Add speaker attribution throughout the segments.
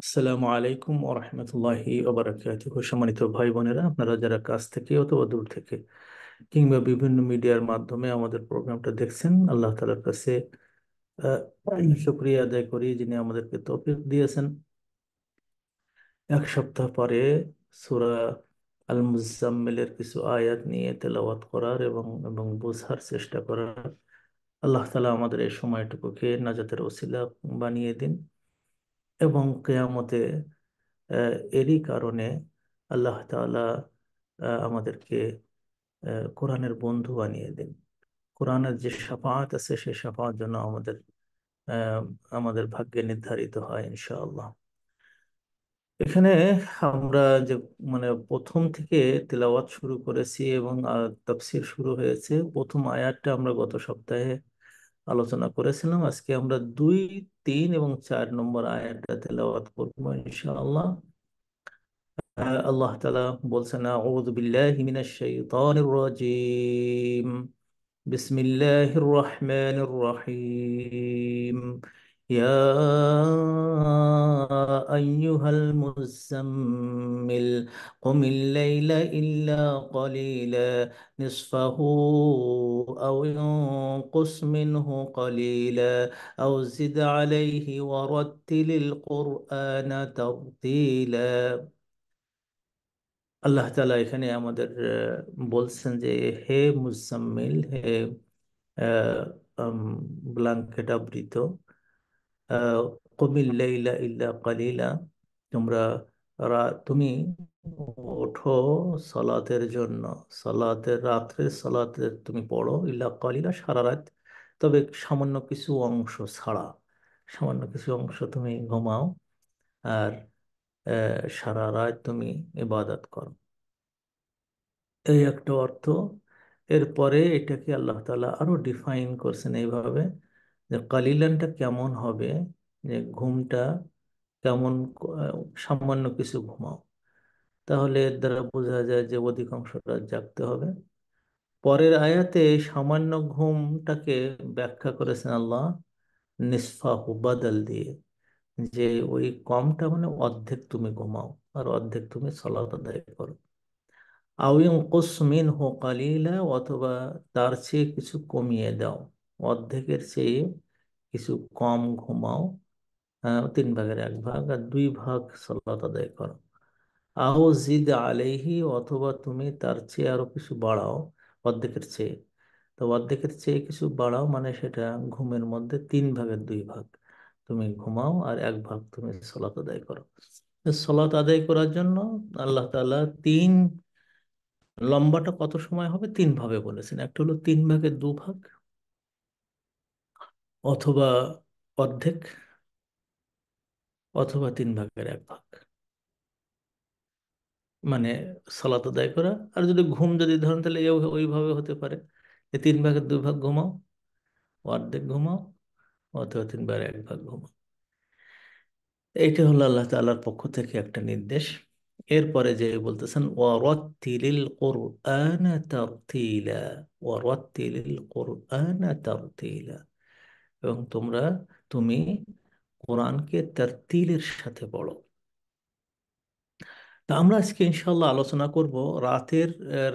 Speaker 1: আসসালামু আলাইকুম ওরহমতুল্লাহি ওবারাকাতুহু। সম্মানিত ভাই বোনেরা, আপনারা যারা কাছ থেকে অথবা দূর থেকে কিংবা বিভিন্ন মিডিয়ার মাধ্যমে আমাদের প্রোগ্রামটা দেখছেন, আল্লাহ তাআলার কাছে শুকরিয়া আদায় করি যিনি আমাদেরকে তৌফিক দিয়েছেন এক সপ্তাহ পরে সূরা আল মুজাম্মিলের কিছু আয়াত নিয়ে তেলাওয়াত করার এবং এবং বোঝার চেষ্টা করার। আল্লাহ তাআলা আমাদের এই সময়টুকুকে নাজাতের ওসিলা বানিয়ে দিন এবং কিয়ামতে এরই কারণে আল্লাহ তাআলা আমাদেরকে কোরআনের বন্ধু বানিয়ে দিন। কোরআনের যে শাফাআত আছে সেই শাফাআত যেন আহ, আমাদের ভাগ্যে নির্ধারিত হয় ইনশাআল্লাহ। এখানে আমরা যে প্রথম থেকে তেলাওয়াত শুরু করেছি এবং তাফসীর শুরু হয়েছে। প্রথম আয়াতটা আমরা গত সপ্তাহে আলোচনা করেছিলাম। আজকে আমরা 2, 3 এবং 4 নম্বর আয়াতটা তেলাওয়াত করবো ইনশাআল্লাহ। আল্লাহ তাআলা বলছেন, আউযু বিল্লাহি মিনাশ শাইতানির রাজীম, বিসমিল্লাহির রহমানির রহিম, ইয়া আইয়ুহাল মুজাম্মিল কুমিল লাইলা ইল্লা ক্বালিলা নিসফাহু আও ইনকুস মিনহু ক্বালিলা আও জিদ আলাইহি ওয়ারাত্তিলিল কুরআনা তারতিলা। আল্লাহ তাআলা এখানে আমাদের বলছেন যে, হে মুজাম্মিল, হে আহ, উম, ব্ল্যাঙ্কেট আবৃত, কুমিল লাইলা ইল্লা কালিলা, তোমরা তুমি ওঠো সলাতের জন্য, সলাতের রাত্রে সলাতের তুমি পড়ো, ইল্লা কালিলা সারা রাত, তবে সামান্য কিছু অংশ ছাড়া, সামান্য কিছু অংশ তুমি ঘুমাও, আর সারা রাত তুমি ইবাদত করো। এই একটা অর্থ। এরপরে এটাকে আল্লাহ তাআলা আরো ডিফাইন করছেন এইভাবে যে কালিলানটা কেমন হবে, যে ঘুমটা কেমন, সামান্য কিছু ঘুমাও। তাহলে এর দ্বারা বোঝা যায় যে অধিকাংশ রাত জাগতে হবে। পরের আয়াতে এই সামান্য ঘুমটাকে ব্যাখ্যা করেছেন আল্লাহ নিসফাহু বাদাল দিয়ে, যে ওই কমটা অর্ধেক তুমি ঘুমাও আর অর্ধেক তুমি সালাত আদায় করো। আও ইনকুস মিনহু কালিলা, অথবা তার চেয়ে কিছু কমিয়ে দাও, অর্ধেকের চেয়ে কিছু কম ঘুমাও, 3 ভাগের 1 ভাগ, আর 2 ভাগ সালাত আদায় করো। আও জিদ আলাইহি, অথবা তুমি তার চেয়ে আরো কিছু বাড়াও, অর্ধেকের চেয়ে। তো অর্ধেকের চেয়ে কিছু বাড়াও মানে সেটা ঘুমের মধ্যে 3 ভাগের 2 ভাগ তুমি ঘুমাও আর 1 ভাগ তুমি সালাত আদায় করো। সালাত আদায় করার জন্য আল্লাহ তাআলা লম্বাটা কত সময় হবে 3 ভাবে বলেছেন। একটা হলো 3 ভাগের 2 ভাগ, অথবা অর্ধেক, অথবা 3 ভাগের 1 ভাগ, মানে সালাত আদায় করা। আর যদি ঘুম যদি ধরেন তাহলে ওইভাবে হতে পারে যে 3 ভাগের 2 ভাগ ঘুমাও, অর্ধেক ঘুমাও, অথবা 3 ভাগের 1 ভাগ ঘুমাও। এইটা হলো আল্লাহ তাআলার পক্ষ থেকে একটা নির্দেশ। এরপরে যে বলতেছেন ওয়ারাত্তিলিল কুরআনা তারতিলা, ওয়ারাত্তিলিল কুরআনা তারতিলা, এবং তুমি কোরআনকে তারতিলের সাথে পড়ো। তা আমরা আজকে ইনশাল্লাহ আলোচনা করব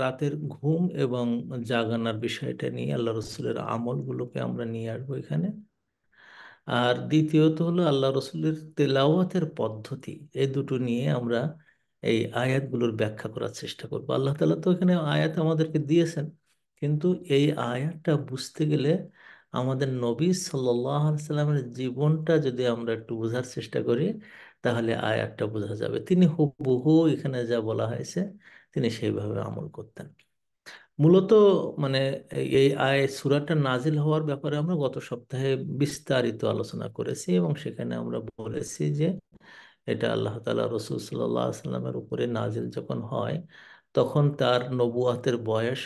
Speaker 1: রাতের ঘুম এবং জাগানোর বিষয়টা নিয়ে। আল্লাহ রসুলের আমলগুলোকে আমরা নিয়ে আসবো এখানে। আর দ্বিতীয়ত হলো আল্লাহ রসুলের তেলাওয়াতের পদ্ধতি। এই দুটো নিয়ে আমরা এই আয়াতগুলোর ব্যাখ্যা করার চেষ্টা করব। আল্লাহ তাআলা তো এখানে আয়াত আমাদেরকে দিয়েছেন, কিন্তু এই আয়াতটা বুঝতে গেলে আমাদের নবী সাল্লাল্লাহু আলাইহি সাল্লামের জীবনটা যদি আমরা একটু বোঝার চেষ্টা করি, তাহলে আয়াতটা বোঝা যাবে। তিনি হুবহু এখানে যা বলা হয়েছে তিনি সেইভাবে আমল করতেন। মূলত মানে এই সূরাটা নাজিল হওয়ার ব্যাপারে আমরা গত সপ্তাহে বিস্তারিত আলোচনা করেছি এবং সেখানে আমরা বলেছি যে এটা আল্লাহ তাআলা রসুল সাল্লাল্লাহু আলাইহি সাল্লামের উপরে নাজিল যখন হয় তখন তার নবুয়াতের বয়স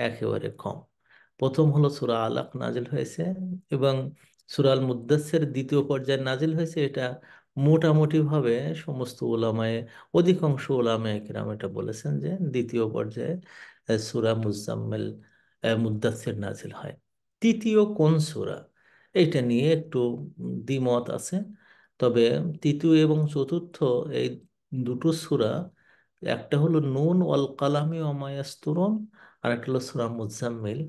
Speaker 1: একেবারে কম। প্রথম হলো সূরা আলাক নাজিল হয়েছে এবং সূরা আল মুদ্দাসসির দ্বিতীয় পর্যায়ে নাজিল হয়েছে। এটা মোটামুটি ভাবে সমস্ত অধিকাংশ ওলামায়ে কেরাম এটা বলেছেন যে দ্বিতীয় পর্যায়ে সূরা মুজাম্মিল মুদ্দাসসির নাজিল হয়। তৃতীয় কোন সূরা, এটা নিয়ে একটু দ্বিমত আছে। তবে তৃতীয় এবং চতুর্থ এই দুটো সূরা, একটা হলো নুন ওয়াল কালামি ওয়া মা ইয়াসতুরুন, আর একটা হলো সূরা মুজাম্মিল,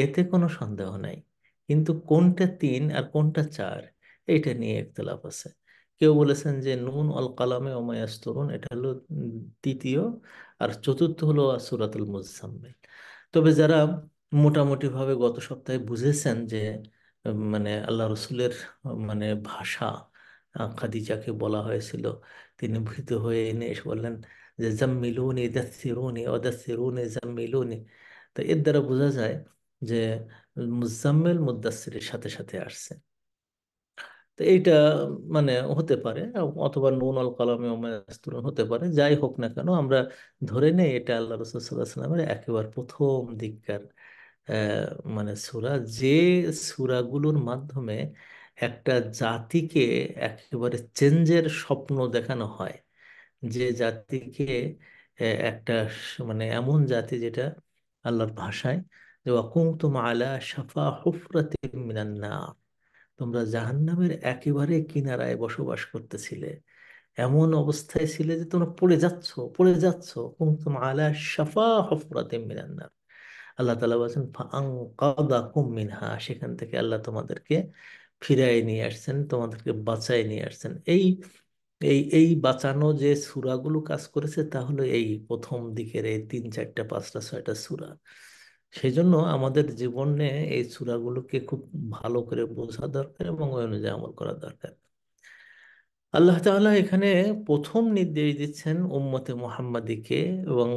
Speaker 1: এতে কোনো সন্দেহ নাই। কিন্তু কোনটা তিন আর কোনটা চার, এইটা নিয়ে ইখতিলাফ আছে। কেউ বলেছেন যে নুন ওয়াল কালামি ওয়া মা ইয়াসতুরুন এটা হলো তৃতীয়, আর চতুর্থ হলো সূরাতুল মুজাম্মিল। তবে যারা মোটামুটিভাবে গত সপ্তাহে বুঝেছেন যে মানে আল্লাহ রসুলের মানে ভাষা, খাদিজাকে বলা হয়েছিল, তিনি ভীত হয়ে এনে এসে বললেন যে জাম্মিলুনি দাসিরুনি ওদাসিরুনি জাম্মিলুনি। তো এর দ্বারা বোঝা যায় যে মুজাম্মিল মুদাসসিরের সাথে সাথে আসছে। তো এইটা মানে হতে পারে, অথবা নুন আল কালামে ওমা ইয়াসতুরুন হতে পারে। যাই হোক না কেন, আমরা ধরে নেই এটা আল্লাহ রসুল সাল্লাহ সাল্লামের একেবারে প্রথম দিককার মানে সূরা, যে সূরাগুলোর মাধ্যমে একটা জাতিকে একেবারে চেঞ্জের স্বপ্ন দেখানো হয়। যে জাতিকে একটা মানে এমন জাতি যেটা আল্লাহর ভাষায় যে ওয়াকুনতুম আলা শাফা হুফরাতিম মিনান নার, তোমরা জাহান্নামের একেবারে কিনারায় বসবাস করতেছিলে, এমন অবস্থায় ছিলে যে তোমরা পড়ে যাচ্ছ, পড়ে যাচ্ছ। কুনতুম আলা শাফা হুফরাতিম মিনান নার, আল্লাহ তাআলা বলেছেন ফাআনকাযাকুম মিনহা, সেখান থেকে আল্লাহ তোমাদেরকে ফিরাই নিয়ে আসছেন, তোমাদেরকে বাঁচাই নিয়ে আসছেন। এই এই এই বাঁচানো যে সূরাগুলো কাজ করেছে তা হলো এই প্রথম দিকের এই তিন চারটা পাঁচটা ছয়টা সূরা। সেই জন্য আমাদের জীবনে এই সূরাগুলোকে খুব ভালো করে বোঝা দরকার এবং ওই অনুযায়ী আমল করা দরকার। আল্লাহ তাআলা এখানে প্রথম নির্দেশ দিচ্ছেন উম্মতে মুহাম্মাদিকে, এবং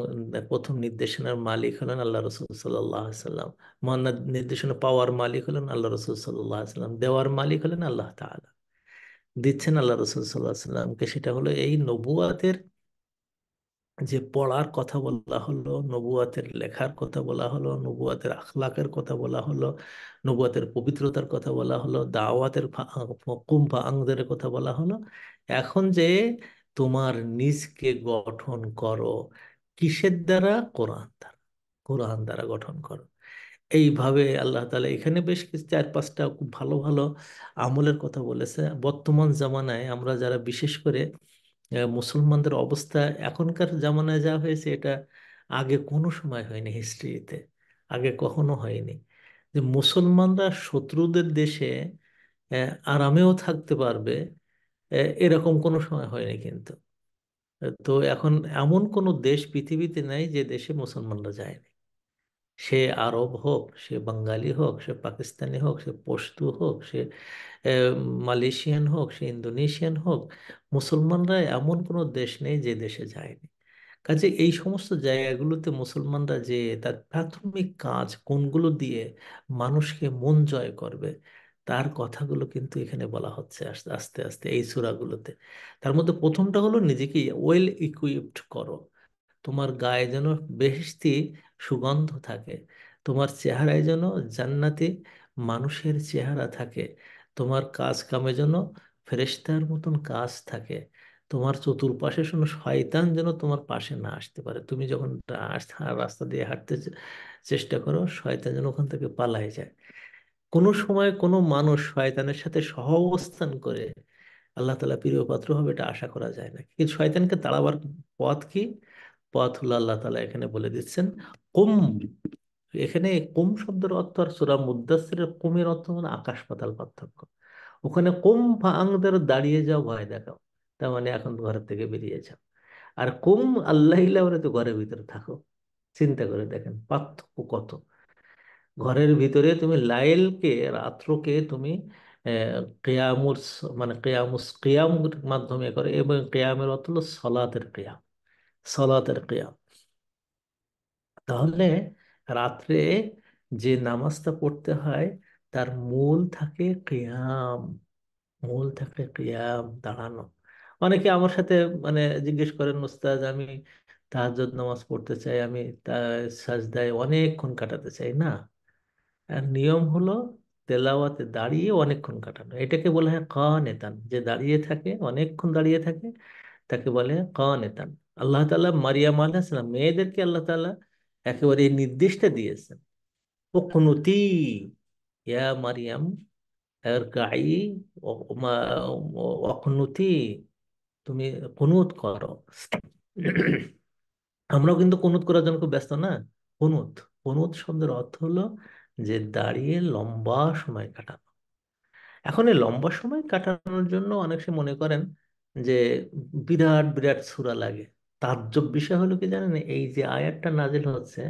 Speaker 1: প্রথম নির্দেশনার মালিক হলেন আল্লাহ রসুল সাল্লাল্লাহু আলাইহি সাল্লাম। মহান নির্দেশনা পাওয়ার মালিক হলেন আল্লাহ রসুল সাল্লাল্লাহু আলাইহি সাল্লাম, দেওয়ার মালিক হলেন আল্লাহ তাআলা। দিচ্ছেন আল্লাহ রসুল সাল্লাল্লাহু আলাইহি সাল্লামকে, সেটা হলো এই নবুয়াতের যে পড়ার কথা বলা হলো, নবুয়াতের লেখার কথা বলা হলো, নবুয়াতের আখলাকের কথা বলা হলো, নবুয়াতের পবিত্রতার কথা বলা হলো, দাওয়াতের কুম্ভা আংদের কথা বলা হলো। এখন যে তোমার নিজকে গঠন করো কিসের দ্বারা? কোরআন দ্বারা। কোরআন দ্বারা গঠন করো। এইভাবে আল্লাহ তাআলা এখানে বেশ কিছু চার পাঁচটা খুব ভালো ভালো আমলের কথা বলেছে। বর্তমান জামানায় আমরা যারা, বিশেষ করে মুসলমানদের অবস্থা এখনকার জামানায় যা হয়েছে, এটা আগে কোনো সময় হয়নি হিস্ট্রিতে, আগে কখনো হয়নি। যে মুসলমানরা শত্রুদের দেশে আরামেও থাকতে পারবে, এরকম কোনো সময় হয়নি কিন্তু। তো এখন এমন কোনো দেশ পৃথিবীতে নাই যে দেশে মুসলমানরা যায়নি। সে আরব হোক, সে বাঙালি হোক, সে পাকিস্তানি হোক, সে পশতু হোক, সে আহ, মালয়েশিয়ান হোক, সে ইন্দোনেশিয়ান হোক, মুসলমানরা এমন কোনো দেশ নেই যে দেশে যায়নি। কাজে এই সমস্ত জায়গাগুলোতে মুসলমানরা যে তার প্রাথমিক কাজ কোনগুলো দিয়ে মানুষকে মন জয় করবে, তার কথাগুলো কিন্তু এখানে বলা হচ্ছে আস্তে আস্তে আস্তে এই সূরাগুলোতে। তার মধ্যে প্রথমটা হলো নিজেকে ওয়েল ইকুইপড করো, তোমার গায়ে যেন বেহেশতি সুগন্ধ থাকে, তোমার চেহারায় যেন জান্নাতি মানুষের চেহারা থাকে, তোমার কাজ কামে যেন ফেরেশতার মতন কাজ থাকে, তোমার চতুর্পাশে কোনো শয়তান যেন তোমার পাশে না আসতে পারে। তুমি যখন রাস্তা দিয়ে হাঁটতে চেষ্টা করো, শয়তান যেন ওখান থেকে পালায় যায়। কোনো সময় কোনো মানুষ শয়তানের সাথে সহ অবস্থান করে আল্লাহ তাআলা প্রিয় পাত্র হবে, এটা আশা করা যায় না। কিন্তু শয়তানকে তাড়াবার পথ কি? পথ হলো আল্লাহ তাআলা এখানে বলে দিচ্ছেন কুম। এখানে কুম শব্দের অর্থ আর সূরা মুদ্দাসসিরের কুমের অর্থ মানে আকাশ পাতাল পার্থক্য। ওখানে কুম ফাআনদের দাঁড়িয়ে যাও, ভয় দেখাও, তার মানে এখন ঘরের থেকে বেরিয়ে যাও। আর কুম আল্লাহিল্লাহ বলে তো ঘরের ভিতরে থাকো। চিন্তা করে দেখেন পার্থক্য কত। ঘরের ভিতরে তুমি লাইলকে, রাত্রকে তুমি কেয়ামুস মানে কেয়ামের মাধ্যমে করে, এবং কেয়ামের অর্থ হলো সলাতের কেয়াম, সলাতের কেয়াম। তাহলে রাত্রে যে নামাজটা পড়তে হয় তার মূল থাকে কিয়াম, মূল থাকে কিয়াম, দাঁড়ানো। অনেকে আমার সাথে মানে জিজ্ঞেস করেন, উস্তাদ আমি তাহাজ্জুদ নামাজ পড়তে চাই, আমি তা সাজদায় অনেকক্ষণ কাটাতে চাই না। আর নিয়ম হলো তেলাওয়াতে দাঁড়িয়ে অনেকক্ষণ কাটানো, এটাকে বলা হয় কানেতান। যে দাঁড়িয়ে থাকে, অনেকক্ষণ দাঁড়িয়ে থাকে, তাকে বলে কানেতান। আল্লাহ তাআলা মারিয়াম আলাইহিস সালাম মেয়েদেরকে আল্লাহ তাআলা একেবারে এই নির্দেশটা দিয়েছেন, ও কুনুতি ইয়া মারিয়াম, গাই অকুনুতি, তুমি কুনুত করো। আমরাও কিন্তু কুনুত করার জন্য খুব ব্যস্ত না। কুনুত, কুনুত শব্দের অর্থ হলো যে দাঁড়িয়ে লম্বা সময় কাটানো। এখন এই লম্বা সময় কাটানোর জন্য অনেক সে মনে করেন যে বিরাট বিরাট সূরা লাগে। তাজ্জব বিষয় হলো কি জানেন, এই যে আয়াতটা নাজিল হচ্ছে,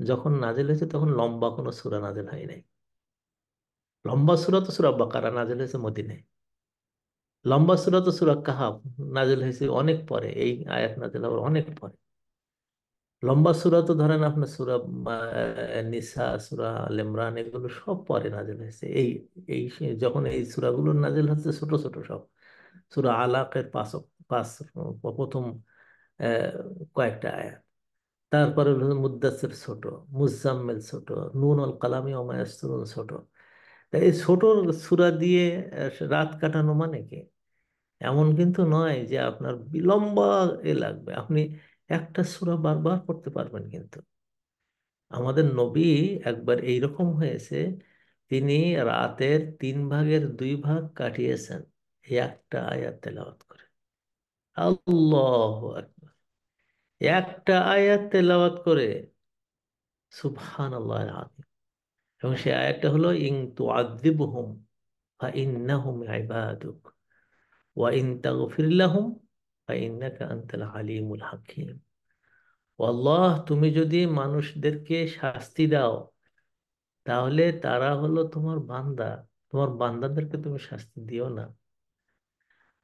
Speaker 1: যখন নাজিল হয়েছে তখন লম্বা কোনো সূরা নাজিল হয় নাই। লম্বা সূরা তো সূরা বাকারা নাজিল হয়েছে মদিনায়। লম্বা সূরা তো সূরা কাহাফ নাজিল হয়েছে অনেক পরে, এই আয়াত নাজিল হওয়ার অনেক পরে। লম্বা সূরা তো ধরেন আপনার সূরা নিসা, সূরা আল ইমরান, এগুলো সব পরে নাজিল হয়েছে। এই এই যখন এই সূরাগুলো নাজিল হচ্ছে ছোট ছোট সব, সূরা আলাকের পাঁচ প্রথম আহ, কয়েকটা আয়াত। তারপরে হলো মুদ্দাসির ছোট, মুজাম্মিল ছোট, নুন আল কালামি ওয়া ইয়াসতুরুন ছোট। তাই এই ছোট সূরা দিয়ে রাত কাটানো মানে কি? এমন কিন্তু নয় যে আপনার বিলম্বা লাগবে। আপনি একটা সূরা বারবার পড়তে পারবেন কিন্তু। আমাদের নবী একবার এইরকম হয়েছে, তিনি রাতের 3 ভাগের 2 ভাগ কাটিয়েছেন এই একটা আয়াত তেলাওয়াত করে। আল্লাহু আকবার! একটা আয়াত তেলাওয়াত করে, সুবহানাল্লাহ আযীম। এবং সেই আয়াতটা হলো ইন তুআযিবহুম ফাইন্নাহুম ইবাদুক ওয়া ইন তাগফির লাহুম ফাইন্নাকা আনতাল আলিমুল হাকীম। ও আল্লাহ, তুমি যদি মানুষদেরকে শাস্তি দাও তাহলে তারা হলো তোমার বান্দা, তোমার বান্দাদেরকে তুমি শাস্তি দিও না।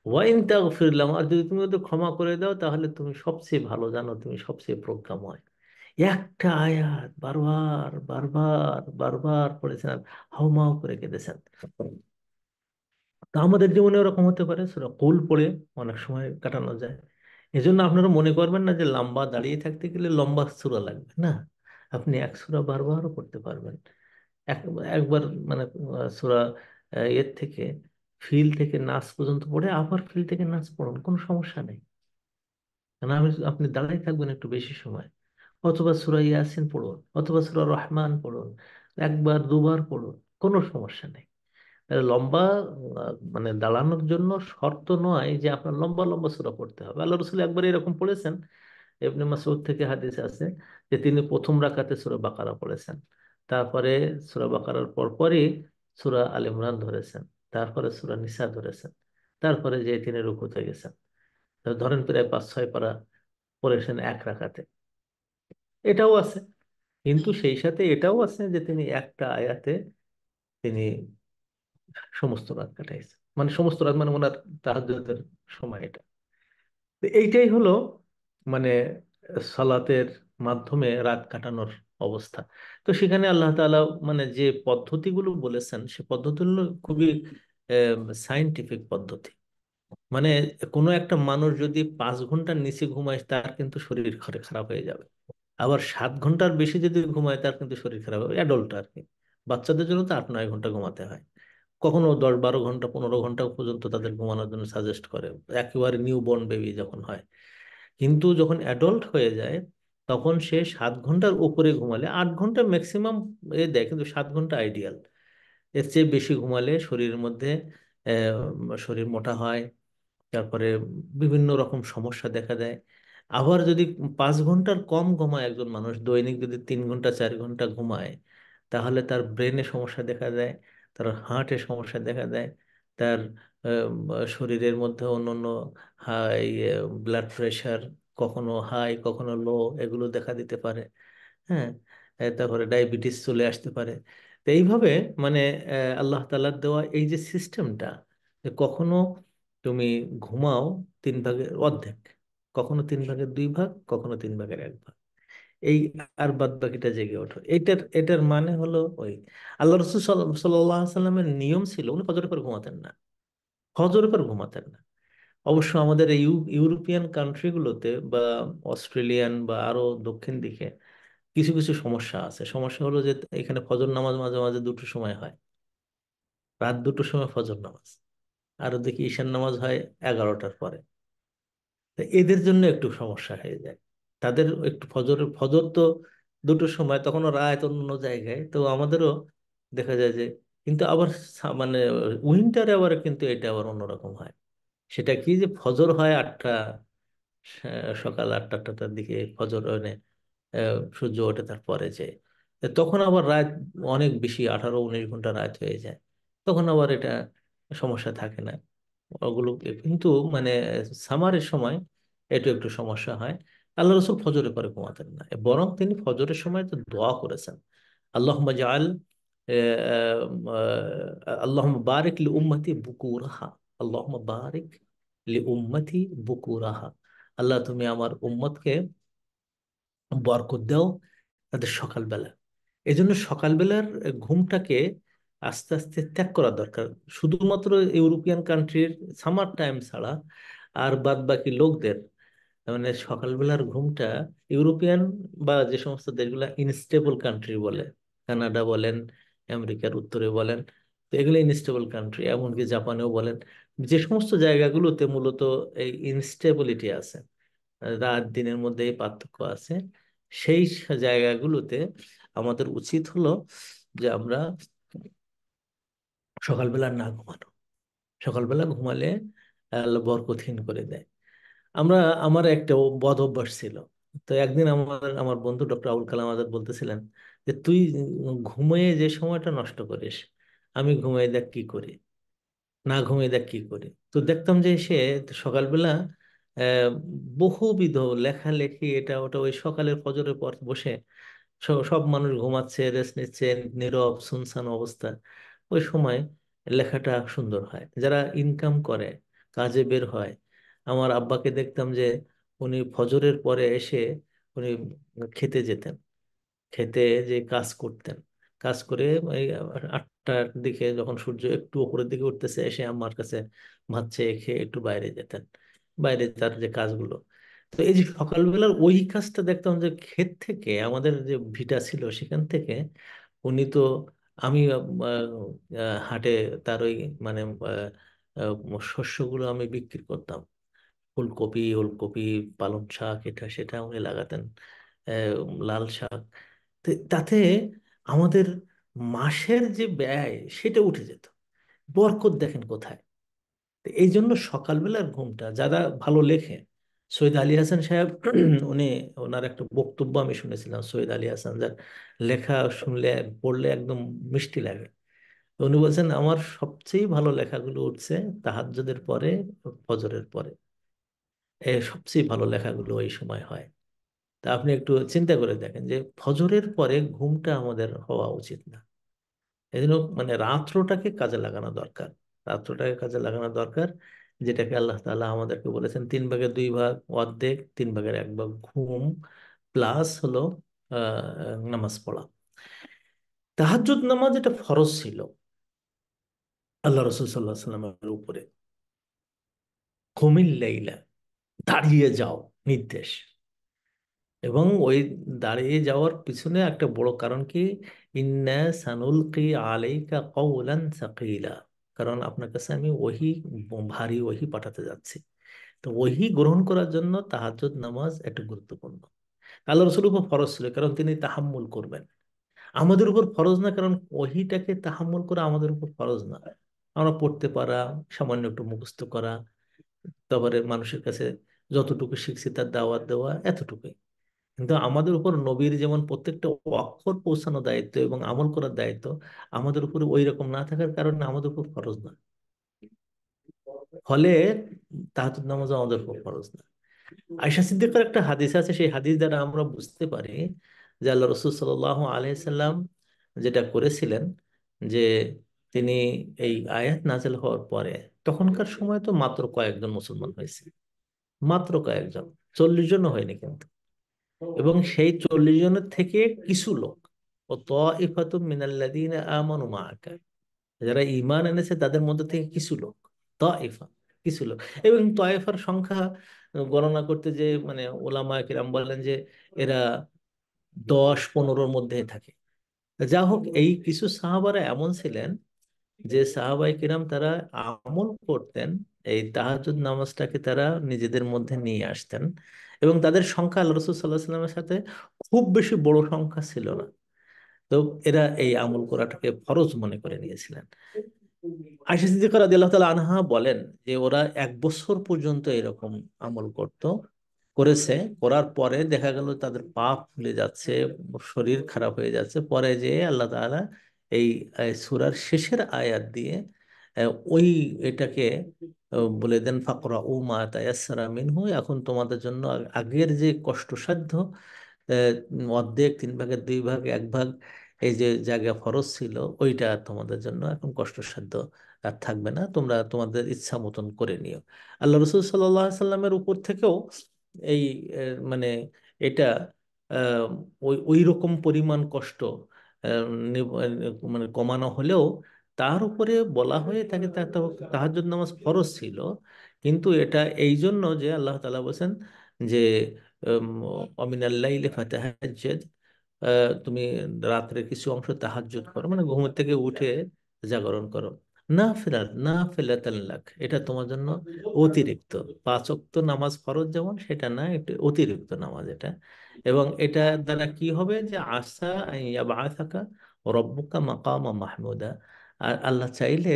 Speaker 1: ওয়াইন তাগফির লাহুম, আর যদি তুমি ওদের ক্ষমা করে দাও তাহলে তুমি সবচেয়ে ভালো জানো, তুমি সবচেয়ে প্রজ্ঞাময়। একটা আয়াত বারবার বারবার বারবার পড়েছেন আর হাউমাউ করে কেঁদেছেন। তা আমাদের জীবনে ওরকম হতে পারে, সূরা কুল পড়ে অনেক সময় কাটানো যায়। এজন্য আপনারা মনে করবেন না যে লম্বা দাঁড়িয়ে থাকতে গেলে লম্বা সূরা লাগবে না। আপনি এক সূরা বারবারও পড়তে পারবেন। এক একবার মানে সূরা এর থেকে ফিল থেকে নাস পর্যন্ত পড়ে আবার ফিল থেকে নাস পড়ুন, কোনো সমস্যা নেই। কারণ আপনি দাঁড়াই থাকবেন একটু বেশি সময়। অথবা সূরা ইয়াসিন পড়ুন, অথবা সূরা রহমান পড়ুন, একবার দুবার পড়ুন, কোনো সমস্যা নেই। লম্বা মানে দাঁড়ানোর জন্য শর্ত নয় যে আপনার লম্বা লম্বা সূরা পড়তে হবে। আল্লাহ রসুল একবার এরকম পড়েছেন, ইবনে মাসউদ থেকে হাদিস আছে যে তিনি প্রথম রাকাতে সূরা বাকারা পড়েছেন, তারপরে সূরা বাকারার পরপরই সূরা আল ইমরান ধরেছেন, তারপরে সূরা নিসা ধরেছেন, তারপরে যে তিনি রুকুতে গেছেন। তো ধরেন প্রায় 5-6 পারা পড়েছেন এক রাকাতে। এটাও আছে, কিন্তু সেই সাথে এটাও আছে যে তিনি একটা আয়াতে তিনি সমস্ত রাত কাটাইছেন, মানে সমস্ত রাত মানে ওনার তাহাজ্জুদের সময় এটা। তো এইটাই হলো মানে সালাতের মাধ্যমে রাত কাটানোর অবস্থা। তো সেখানে আল্লাহ তাআলা মানে যে পদ্ধতিগুলো বলেছেন সে পদ্ধতিগুলো খুবই সায়েন্টিফিক পদ্ধতি। মানে কোনো একটা মানুষ যদি 5 ঘন্টার নিচে ঘুমায় তার কিন্তু শরীর খারাপ হয়ে যাবে। আবার 7 ঘন্টার বেশি যদি ঘুমায় তার কিন্তু শরীর খারাপ হবে, অ্যাডল্ট আর কি। বাচ্চাদের জন্য তো 8-9 ঘন্টা ঘুমাতে হয়, কখনো 10-12 ঘন্টা 15 ঘন্টা পর্যন্ত তাদের ঘুমানোর জন্য সাজেস্ট করে, একেবারে নিউ বর্ন বেবি যখন হয়। কিন্তু যখন অ্যাডল্ট হয়ে যায় তখন সে 7 ঘন্টার উপরে ঘুমালে, 8 ঘন্টা ম্যাক্সিমাম দেয়, কিন্তু 7 ঘন্টা আইডিয়াল। এর চেয়ে বেশি ঘুমালে শরীরের মধ্যে শরীর মোটা হয়, তারপরে বিভিন্ন রকম সমস্যা দেখা দেয়। আবার যদি 5 ঘন্টার কম ঘুমায় একজন মানুষ, দৈনিক যদি 3 ঘন্টা 4 ঘন্টা ঘুমায়, তাহলে তার ব্রেনে সমস্যা দেখা দেয়, তার হার্টে সমস্যা দেখা দেয়, তার শরীরের মধ্যে অন্যান্য হাই ব্লাড প্রেশার, কখনো হাই কখনো লো, এগুলো দেখা দিতে পারে। হ্যাঁ, তারপরে ডায়াবেটিস চলে আসতে পারে। তো এইভাবে মানে আল্লাহ তাআলার দেওয়া এই যে সিস্টেমটা, যে কখনো তুমি ঘুমাও 3 ভাগের অর্ধেক, কখনো 3 ভাগের 2 ভাগ, কখনো 3 ভাগের 1 ভাগ, এই আর বাদ বাকিটা জেগে ওঠো, এটার মানে হলো ওই আল্লাহ রসুল সাল্লাল্লাহু আলাইহি সাল্লামের নিয়ম ছিল উনি ফজরের পর ঘুমাতেন না। ফজরের পর ঘুমাতেন না। অবশ্য আমাদের এই ইউরোপিয়ান কান্ট্রিগুলোতে বা অস্ট্রেলিয়ান বা আরো দক্ষিণ দিকে কিছু কিছু সমস্যা আছে। সমস্যা হলো যে এখানে ফজর নামাজ মাঝে মাঝে দুটো সময় হয়, রাত দুটোর সময় ফজর নামাজ, আর ওদিকে ঈশান নামাজ হয় 11টার পরে। তো এদের জন্য একটু সমস্যা হয়ে যায়। তাদের একটু ফজর ফজর তো দুটোর সময়, তখনও রাত অন্য জায়গায়, তো আমাদেরও দেখা যায় যে কিন্তু আবার মানে উইন্টারে আবার কিন্তু এটা আবার অন্যরকম হয়। সেটা কি, যে ফজর হয় 8টা, সকাল 8টার দিকে ফজর মানে সূর্য ওঠে, তারপরে যে তখন আবার রাত অনেক বেশি, 18-19 ঘন্টা রাত হয়ে যায়। তখন আবার এটা সমস্যা থাকে না ওগুলো। কিন্তু মানে সামারের সময় এটা একটু সমস্যা হয়। আল্লাহ রসুল ফজরের পরে ঘুমাতেন না, বরং তিনি ফজরের সময় তো দোয়া করেছেন, আল্লাহুম্মা জাআল আল্লাহুম্মা বারিক লি উম্মতি বুকুরাহা, আল্লাহুম্মা বারিক লি উম্মতি বুকুরাহা। আল্লাহ তুমি আমার উম্মতকে বরকত দাও তাদের সকালবেলা। এই জন্য সকালবেলার ঘুমটাকে আস্তে আস্তে ত্যাগ করা দরকার। শুধুমাত্র ইউরোপিয়ান কান্ট্রির সামার টাইম ছাড়া আর বাদ বাকি লোকদের, মানে সকালবেলার ঘুমটা, ইউরোপিয়ান বা যে সমস্ত দেশগুলো ইনস্টেবল কান্ট্রি বলে, কানাডা বলেন, আমেরিকার উত্তরে বলেন, তো এগুলো ইনস্টেবল কান্ট্রি, এমনকি জাপানেও বলেন, যে সমস্ত জায়গাগুলোতে মূলত এই ইনস্টেবিলিটি আছে, রাত দিনের মধ্যে এই পার্থক্য আছে, সেই জায়গাগুলোতে আমাদের উচিত হলো যে আমরা সকালবেলা না ঘুমানো। সকালবেলা ঘুমালে আল্লাহ বরকতহীন করে দেয়। আমরা, আমার একটা বদ অভ্যাস ছিল। তো একদিন আমার আমার বন্ধু ডক্টর আবুল কালাম আজাদ বলতেছিলেন যে তুই ঘুমিয়ে যে সময়টা নষ্ট করিস, আমি ঘুমিয়ে দেখ কি করি, না ঘুমিয়ে দেখ কি করি। তো দেখতাম যে সে সকালবেলা আহ, বহুবিধ লেখালেখি এটা ওটা, ওই সকালের ফজরের পর বসে, সব মানুষ ঘুমাচ্ছে, রেস্ট নিচ্ছে, নীরব সুনসান অবস্থা, ওই সময় লেখাটা সুন্দর হয়। যারা ইনকাম করে, কাজে বের হয়, আমার আব্বাকে দেখতাম যে উনি ফজরের পরে এসে উনি খেতে যেতেন, খেতে যে কাজ করতেন, কাজ করে এই 8টার দিকে যখন সূর্য একটু উপরের দিকে উঠতেছে, এসে আমার কাছে ভাত চেয়ে খেয়ে একটু বাইরে যেতেন, বাইরে তার যে কাজগুলো। তো এই যে সকালবেলার ওই কাজটা দেখতাম যে ক্ষেত থেকে, আমাদের যে ভিটা ছিল সেখান থেকে উনি তো, আমি হাটে তার ওই মানে শস্যগুলো আমি বিক্রি করতাম, ফুলকপি, ওলকপি, পালং শাক, এটা সেটা উনি লাগাতেন, লাল শাক। তাতে আমাদের মাসের যে ব্যয় সেটা উঠে যেত। বরকত দেখেন কোথায়। তো এই জন্য সকালবেলার ঘুমটা, যারা ভালো লেখে, সৈয়দ আলী হাসান সাহেব উনি, ওনার একটা বক্তব্য আমি শুনেছিলাম, সৈয়দ আলী হাসান, যার লেখা শুনলে পড়লে একদম মিষ্টি লাগে। তো উনি বলছেন আমার সবচেয়ে ভালো লেখাগুলো উঠছে তাহাজ্জুদের পরে, ফজরের পরে, সবচেয়ে ভালো লেখাগুলো এই সময় হয়। তা আপনি একটু চিন্তা করে দেখেন যে ফজরের পরে ঘুমটা আমাদের হওয়া উচিত না। এই জন্য মানে রাত্রটাকে কাজে লাগানো দরকার, রাত্রটাকে কাজে লাগানো দরকার, যেটাকে আল্লাহ তাআলা আমাদেরকে বলেছেন 3 ভাগের 2 ভাগ, অর্ধেক, 3 ভাগের 1 ভাগ ঘুম, প্লাস হলো নামাজ পড়া। তাহাজ্জুদ নামাজ এটা ফরজ ছিল আল্লাহ রসুল সাল্লাহ সাল্লামের উপরে। কুমিল লাইলা, দাঁড়িয়ে যাও নির্দেশ। এবং ওই দাঁড়িয়ে যাওয়ার পিছনে একটা বড় কারণ কি, ইন্না সানুলকি আলাইকা কওলান সাকিলা, কারণ আপনার কাছে আমি ওহী, ভারী ওহী পাঠাতে যাচ্ছি। তো ওহী গ্রহণ করার জন্য তাহাজ্জুদ নামাজ একটু গুরুত্বপূর্ণ। আল্লাহ রসুলের উপর ফরজ ছিল কারণ তিনি তাহাম্মুল করবেন। আমাদের উপর ফরজ না, কারণ ওহীটাকে তাহাম্মুল করা আমাদের উপর ফরজ না। আমরা পড়তে পারা, সামান্য একটু মুখস্থ করা, তারপরে মানুষের কাছে যতটুকু শিখছি তার দাওয়াত দেওয়া, এতটুকুই। কিন্তু আমাদের উপর নবীর যেমন প্রত্যেকটা অক্ষর পৌঁছানো দায়িত্ব এবং আমল করার দায়িত্ব, আমাদের উপরে ওই রকম না থাকার কারণে আমাদের উপর ফরজ না। ফলে তাহাজ্জুদ নামাজ আমাদের উপর ফরজ না। আয়েশা সিদ্দিকার একটা হাদিস আছে, সেই হাদিস দ্বারা আমরা বুঝতে পারি যে আল্লাহ রসুল সাল্লাল্লাহু আলাইহি সাল্লাম যেটা করেছিলেন, যে তিনি এই আয়াত নাযিল হওয়ার পরে, তখনকার সময় তো মাত্র কয়েকজন মুসলমান হয়েছে, মাত্র কয়েকজন, 40 জনও হয়নি কিন্তু। এবং সেই 40 জনের থেকে কিছু লোক, ও তাইফাতুম মিনাল্লাযীনা আমানু মাআকা, যারা ঈমান এনেছে তাদের মধ্যে থেকে কিছু লোক, তাইফা, কিছু লোক। এবং তাইফার সংখ্যা গণনা করতে যে মানে ওলামায়ে কেরাম বলেন যে এরা 10-15-র মধ্যে থাকে। যা হোক, এই কিছু সাহাবারা এমন ছিলেন যে সাহাবায়ে কিরাম তারা আমল করতেন, এই তাহাজ্জুদ নামাজটাকে তারা নিজেদের মধ্যে নিয়ে আসতেন। এবং তাদের সংখ্যা আল্লাহ রসুল সাল্লাহ সাল্লামের সাথে খুব বেশি বড় সংখ্যা ছিল না। তো এরা এই আমল করাটাকে ফরজ মনে করে নিয়েছিলেন। আয়েশা সিদ্দিকা রাদিয়াল্লাহু তাআলা আনহা বলেন যে ওরা 1 বছর পর্যন্ত এরকম আমল করেছে। করার পরে দেখা গেল তাদের পা ফুলে যাচ্ছে, শরীর খারাপ হয়ে যাচ্ছে। পরে যে আল্লাহ তাআলা এই সূরার শেষের আয়াত দিয়ে ওই এটাকে বলে দেন, ফাকরাউ মা তায়াসসারা মিনহু, এখন তোমাদের জন্য আগের যে কষ্টসাধ্য অর্ধেক, 3 ভাগের 2 ভাগ, 1 ভাগ এই যে জায়গা ফরজ ছিল ওইটা তোমাদের জন্য এখন কষ্টসাধ্য আর থাকবে না, তোমরা তোমাদের ইচ্ছা মতন করে নিও। আল্লাহ রসুল সাল্লাহ সাল্লামের উপর থেকেও এই মানে এটা আহ, ওই ওই রকম পরিমাণ কষ্ট মানে কমানো হলেও তার উপরে বলা হয়ে থাকে তাহাজ্জুদ নামাজ ফরজ ছিল। কিন্তু এটা এই জন্য যে আল্লাহ তাআলা বলেছেন যে অমিনাল লাইলি ফাতাহাজ্জাদ, তুমি রাত্রে কিছু অংশ তাহাজ্জুদ করো, মানে ঘুম থেকে উঠে জাগরণ করো। না ফেলাতান লাক, এটা তোমার জন্য অতিরিক্ত। 5 ওয়াক্ত নামাজ ফরজ যেমন, সেটা না, এটা অতিরিক্ত নামাজ এটা। এবং এটা দ্বারা কি হবে যে আশা থাকা রব্বুকা মাকামা মাহমুদা, আর আল্লাহ চাইলে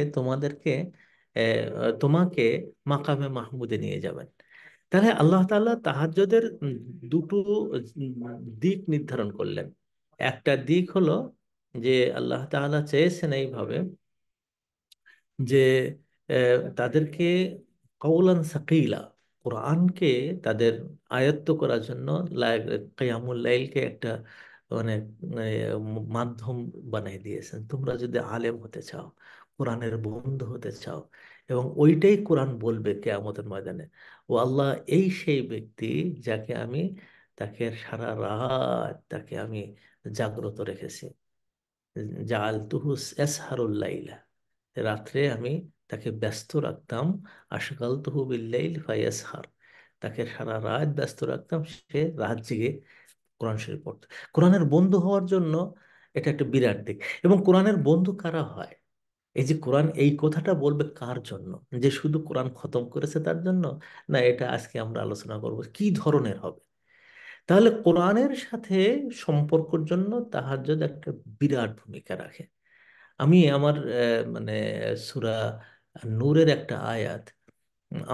Speaker 1: তোমাকে মাকামে মাহমুদে নিয়ে যাবেন। তাহলে আল্লাহ তাআলা তাহাজ্জুদের দুটো দিক নির্ধারণ করলেন। একটা দিক হলো যে আল্লাহ তাআলা চেয়েছেন এইভাবে যে তাদেরকে কওলান সাকিলা, কোরআনকে তাদের আয়ত্ত করার জন্য কিয়ামুল লাইলকে একটা মানে মাধ্যম বানিয়ে দিয়েছেন। তোমরা যদি আলেম হতে চাও, কোরআনের বন্ধু হতে চাও, এবং ওইটাই কোরআন বলবে কিয়ামতের ময়দানে, ও আল্লাহ এই সেই ব্যক্তি যাকে আমি তাকে সারা রাত তাকে আমি জাগ্রত রেখেছি। জাআলতুহু এসহারুল লাইলা, রাত্রে আমি তাকে ব্যস্ত রাখতাম। আশগালতুহু বিল্লাইল ফায়াসহার, তাকে সারা রাত ব্যস্ত রাখতাম, সে রাত জেগে কোরআন শরীফ পড়তো। কোরআনের বন্ধু হওয়ার জন্য এটা একটা বিরাট দিক। এবং কোরআনের বন্ধু কারা হয়? এই যে কোরআন এই কথাটা বলবে কার জন্য? যে শুধু কোরআন খতম করেছে তার জন্য? না, এটা আজকে আমরা আলোচনা করব কি ধরনের হবে। তাহলে কোরআনের সাথে সম্পর্কের জন্য তাহাজ্জুদ একটা বিরাট ভূমিকা রাখে। আমি আমার মানে সূরা নূরের একটা আয়াত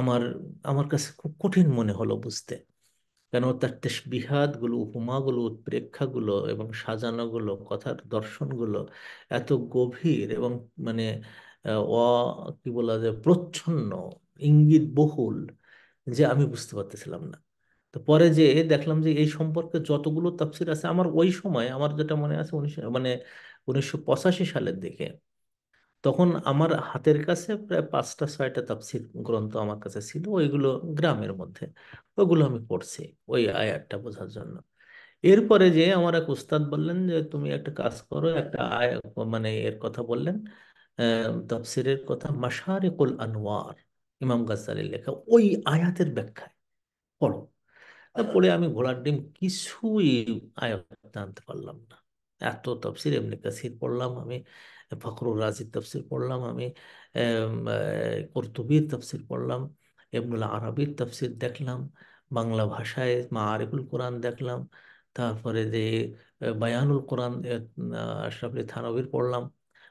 Speaker 1: আমার আমার কাছে খুব কঠিন মনে হলো বুঝতে। কেন, তার তেশবিহাত গুলো, উপমাগুলো, উৎপ্রেক্ষাগুলো এবং সাজানোগুলো, কথার দর্শনগুলো এত গভীর এবং মানে কি বলা যায়, প্রচ্ছন্ন, ইঙ্গিত বহুল, যে আমি বুঝতে পারতেছিলাম না। তো পরে যে দেখলাম যে এই সম্পর্কে যতগুলো তাফসির আছে, আমার ওই সময় আমার যেটা মনে আছে 1985 সালের দিকে, তখন আমার হাতের কাছে প্রায় 5টা 6টা তাফসির গ্রন্থ আমার কাছে ছিল, ওইগুলো গ্রামের মধ্যে, ওইগুলো আমি পড়ছি ওই আয়াতটা বোঝার জন্য। এরপরে যে আমার এক উস্তাদ বললেন যে তুমি একটা কাজ করো, একটা মানে এর কথা বললেন, তাফসিরের কথা, মাশারিকুল আনওয়ার, ইমাম গাজ্জালির লেখা, ওই আয়াতের ব্যাখ্যায় পড়ো। তারপরে আমি ঘোড়ার ডিম কিছুই আয়ত্তে আনতে পারলাম না। এত তফসির, এমনি কাসির পড়লাম আমি, ফখরুল রাজির তফসির পড়লাম আমি, কুরতুবীর তফসির পড়লাম, ইবনুল আরাবির তফসির দেখলাম, বাংলা ভাষায় মাআরিফুল কোরআন দেখলাম, তারপরে যে বায়ানুল কোরআন আশরাফ আলী থানভীর পড়লাম।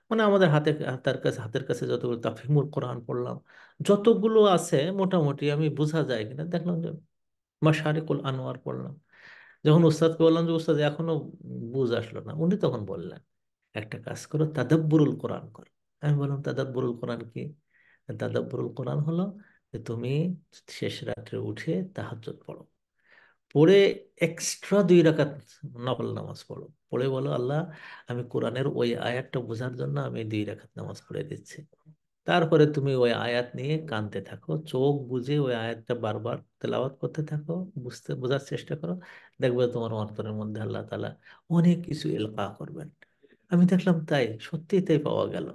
Speaker 1: মানে আমাদের হাতের কাছে যতগুলো, তাফহিমুল কোরআন পড়লাম, যতগুলো আছে মোটামুটি আমি বোঝা যায় কিনা দেখলাম যে মাশারিকুল আনোয়ার পড়লাম। যখন উস্তাদকে বললাম যে উস্তাদ এখনো বুঝ আসলো না, উনি তখন বললেন একটা কাজ করো, তাদাব্বুরুল কোরআন করো। আমি বললাম তাদাব্বুরুল কোরআন কি? তাদাব্বুরুল কোরআন হলো যে তুমি শেষ রাত্রে উঠে তাহাজ্জুদ পড়ো, পড়ে এক্সট্রা 2 রাকাত নফল নামাজ পড়ো, পড়ে বলো আল্লাহ আমি কোরআনের ওই আয়াতটা বোঝার জন্য আমি 2 রাকাত নামাজ পড়ে দিচ্ছি। তারপরে তুমি ওই আয়াত নিয়ে কানতে থাকো, চোখ বুজে ওই আয়াতটা বারবার তেলাওয়াত করতে থাকো, বোঝার চেষ্টা করো। দেখবে তোমার অন্তরের মধ্যে আল্লাহ তাআলা অনেক কিছু এলকা করবেন। আমি দেখলাম তাই, সত্যি তাই পাওয়া গেল।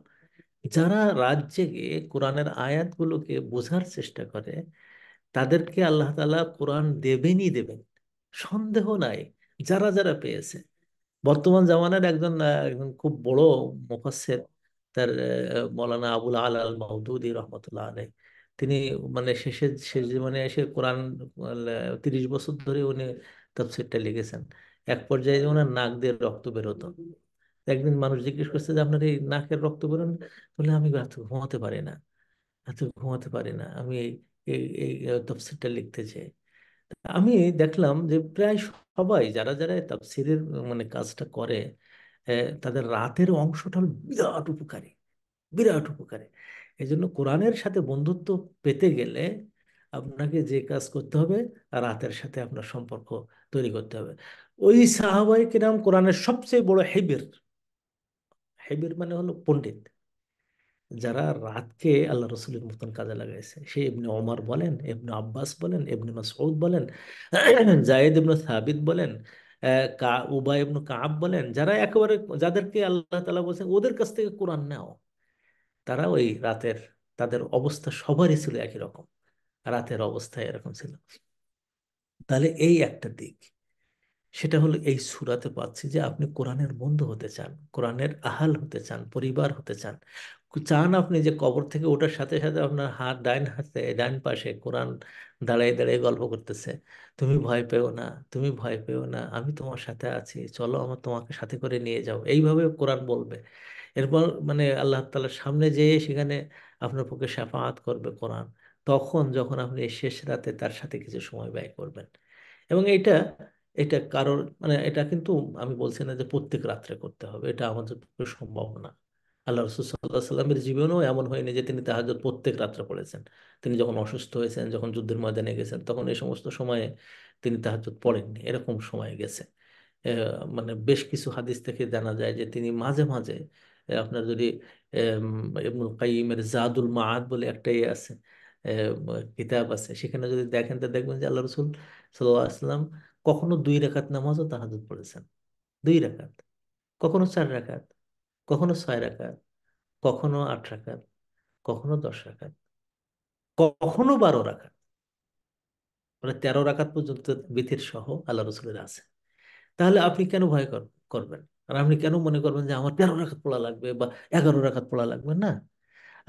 Speaker 1: যারা রাত জেগে কোরআনের আয়াতগুলোকে বোঝার চেষ্টা করে, তাদেরকে আল্লাহ তাআলা কোরআন দেবেনই দেবেন, সন্দেহ নাই। যারা যারা পেয়েছে, বর্তমান জামানার একজন খুব বড় মুফাসসির, তার মৌলানা আবুল আলা আল মাওদুদি রহমতুল্লাহ আলাই, তিনি মানে শেষ জীবনে এসে কোরআন 30 বছর ধরে উনি তাফসীরটা লিখেছেন। এক পর্যায়ে ওনার নাক দিয়ে রক্ত বেরোতো। একদিন মানুষ জিজ্ঞেস করছে যে আপনার এই নাকের রক্ত বেরোন, বলে আমি রাতে ঘুমাতে পারি না, রাতে ঘুমাতে পারি না, আমি এই এই এই তাফসীরটা লিখতে চাই। আমি দেখলাম যে প্রায় সবাই যারা যারা এই তাফসীরের মানে কাজটা করে, তাদের রাতের অংশটা হলো বিরাট উপকারী, বিরাট উপকারী। এই জন্য কোরআনের সাথে বন্ধুত্ব পেতে গেলে আপনাকে যে কাজ করতে হবে, রাতের সাথে আপনার সম্পর্ক তৈরি করতে হবে। ওই সাহাবায়ে কেরাম কোরআনের সবচেয়ে বড় হেবির, হেবির মানে হলো পণ্ডিত, যারা রাতকে আল্লাহ রসুলের মতন কাজে লাগাইছে। সে ইবনে ওমর বলেন, ইবনে আব্বাস বলেন, ইবনে মাসউদ বলেন, জায়েদ ইবনে সাবিত বলেন, উবাই ইবনে কাব বলেন, যারা একেবারে যাদেরকে আল্লাহ তাআলা বলছেন ওদের কাছ থেকে কোরআন নাও, তারা ওই রাতের, তাদের অবস্থা সবারই ছিল একই রকম, রাতের অবস্থা এরকম ছিল। তাহলে এই একটা দিক, সেটা হলো এই সূরাতে পাচ্ছি যে আপনি কোরআনের বন্ধু হতে চান, কোরআনের আহাল হতে চান, পরিবার হতে চান, চান আপনি যে কবর থেকে ওঠার সাথে সাথে আপনার হাত ডাইন হাতে ডাইন পাশে কোরআন দাঁড়িয়ে দাঁড়িয়ে গল্প করতেছে, তুমি ভয় পেও না, তুমি ভয় পেও না, আমি তোমার সাথে আছি, চলো আমার তোমাকে সাথে করে নিয়ে যাও, এইভাবে কোরআন বলবে। এরপর মানে আল্লাহ তাআলার সামনে যেয়ে সেখানে আপনার পক্ষে শাফাআত করবে কোরআন, তখন যখন আপনি এই শেষ রাতে তার সাথে কিছু সময় ব্যয় করবেন। এবং এটা, এটা কারোর মানে এটা কিন্তু আমি বলছি না যে প্রত্যেক রাত্রে করতে হবে, এটা আমাদের পক্ষে সম্ভব না। আল্লাহ রসুল সাল্লাহ সাল্লামের জীবনেও এমন হয়নি যে তিনি তাহাজ্জুদ প্রত্যেক রাত্রে পড়েছেন। তিনি যখন অসুস্থ হয়েছেন, যখন যুদ্ধের ময়দানে গেছেন, তখন এই সমস্ত সময়ে তিনি তাহাজ্জুদ পড়েননি, এরকম সময় গেছে। মানে বেশ কিছু হাদিস থেকে জানা যায় যে তিনি মাঝে মাঝে, আপনার যদি ইবনুল কাইয়িমের জাদুল মাআদ বলে একটা ইয়ে আছে, কিতাব আছে, সেখানে যদি দেখেন তো দেখবেন যে আল্লাহ রসুল সাল্লাল্লাহু আলাইহি ওয়াসাল্লাম কখনো 2 রাকাত নামাজও তাহাজ্জুদ পড়েছেন, 2 রাকাত, কখনো 4 রাকাত, কখনো 6 রাকাত, কখনো 8 রাকাত, কখনো 10 রাকাত, কখনো 12 রাকাত, মানে 13 রাকাত পর্যন্ত বিতির সহ আল্লাহ রসুলের আছে। তাহলে আপনি কেন ভয় করবেন? আর আপনি কেন মনে করবেন যে আমার 13 রাকাত পড়া লাগবে বা 11 রাকাত পড়া লাগবে? না,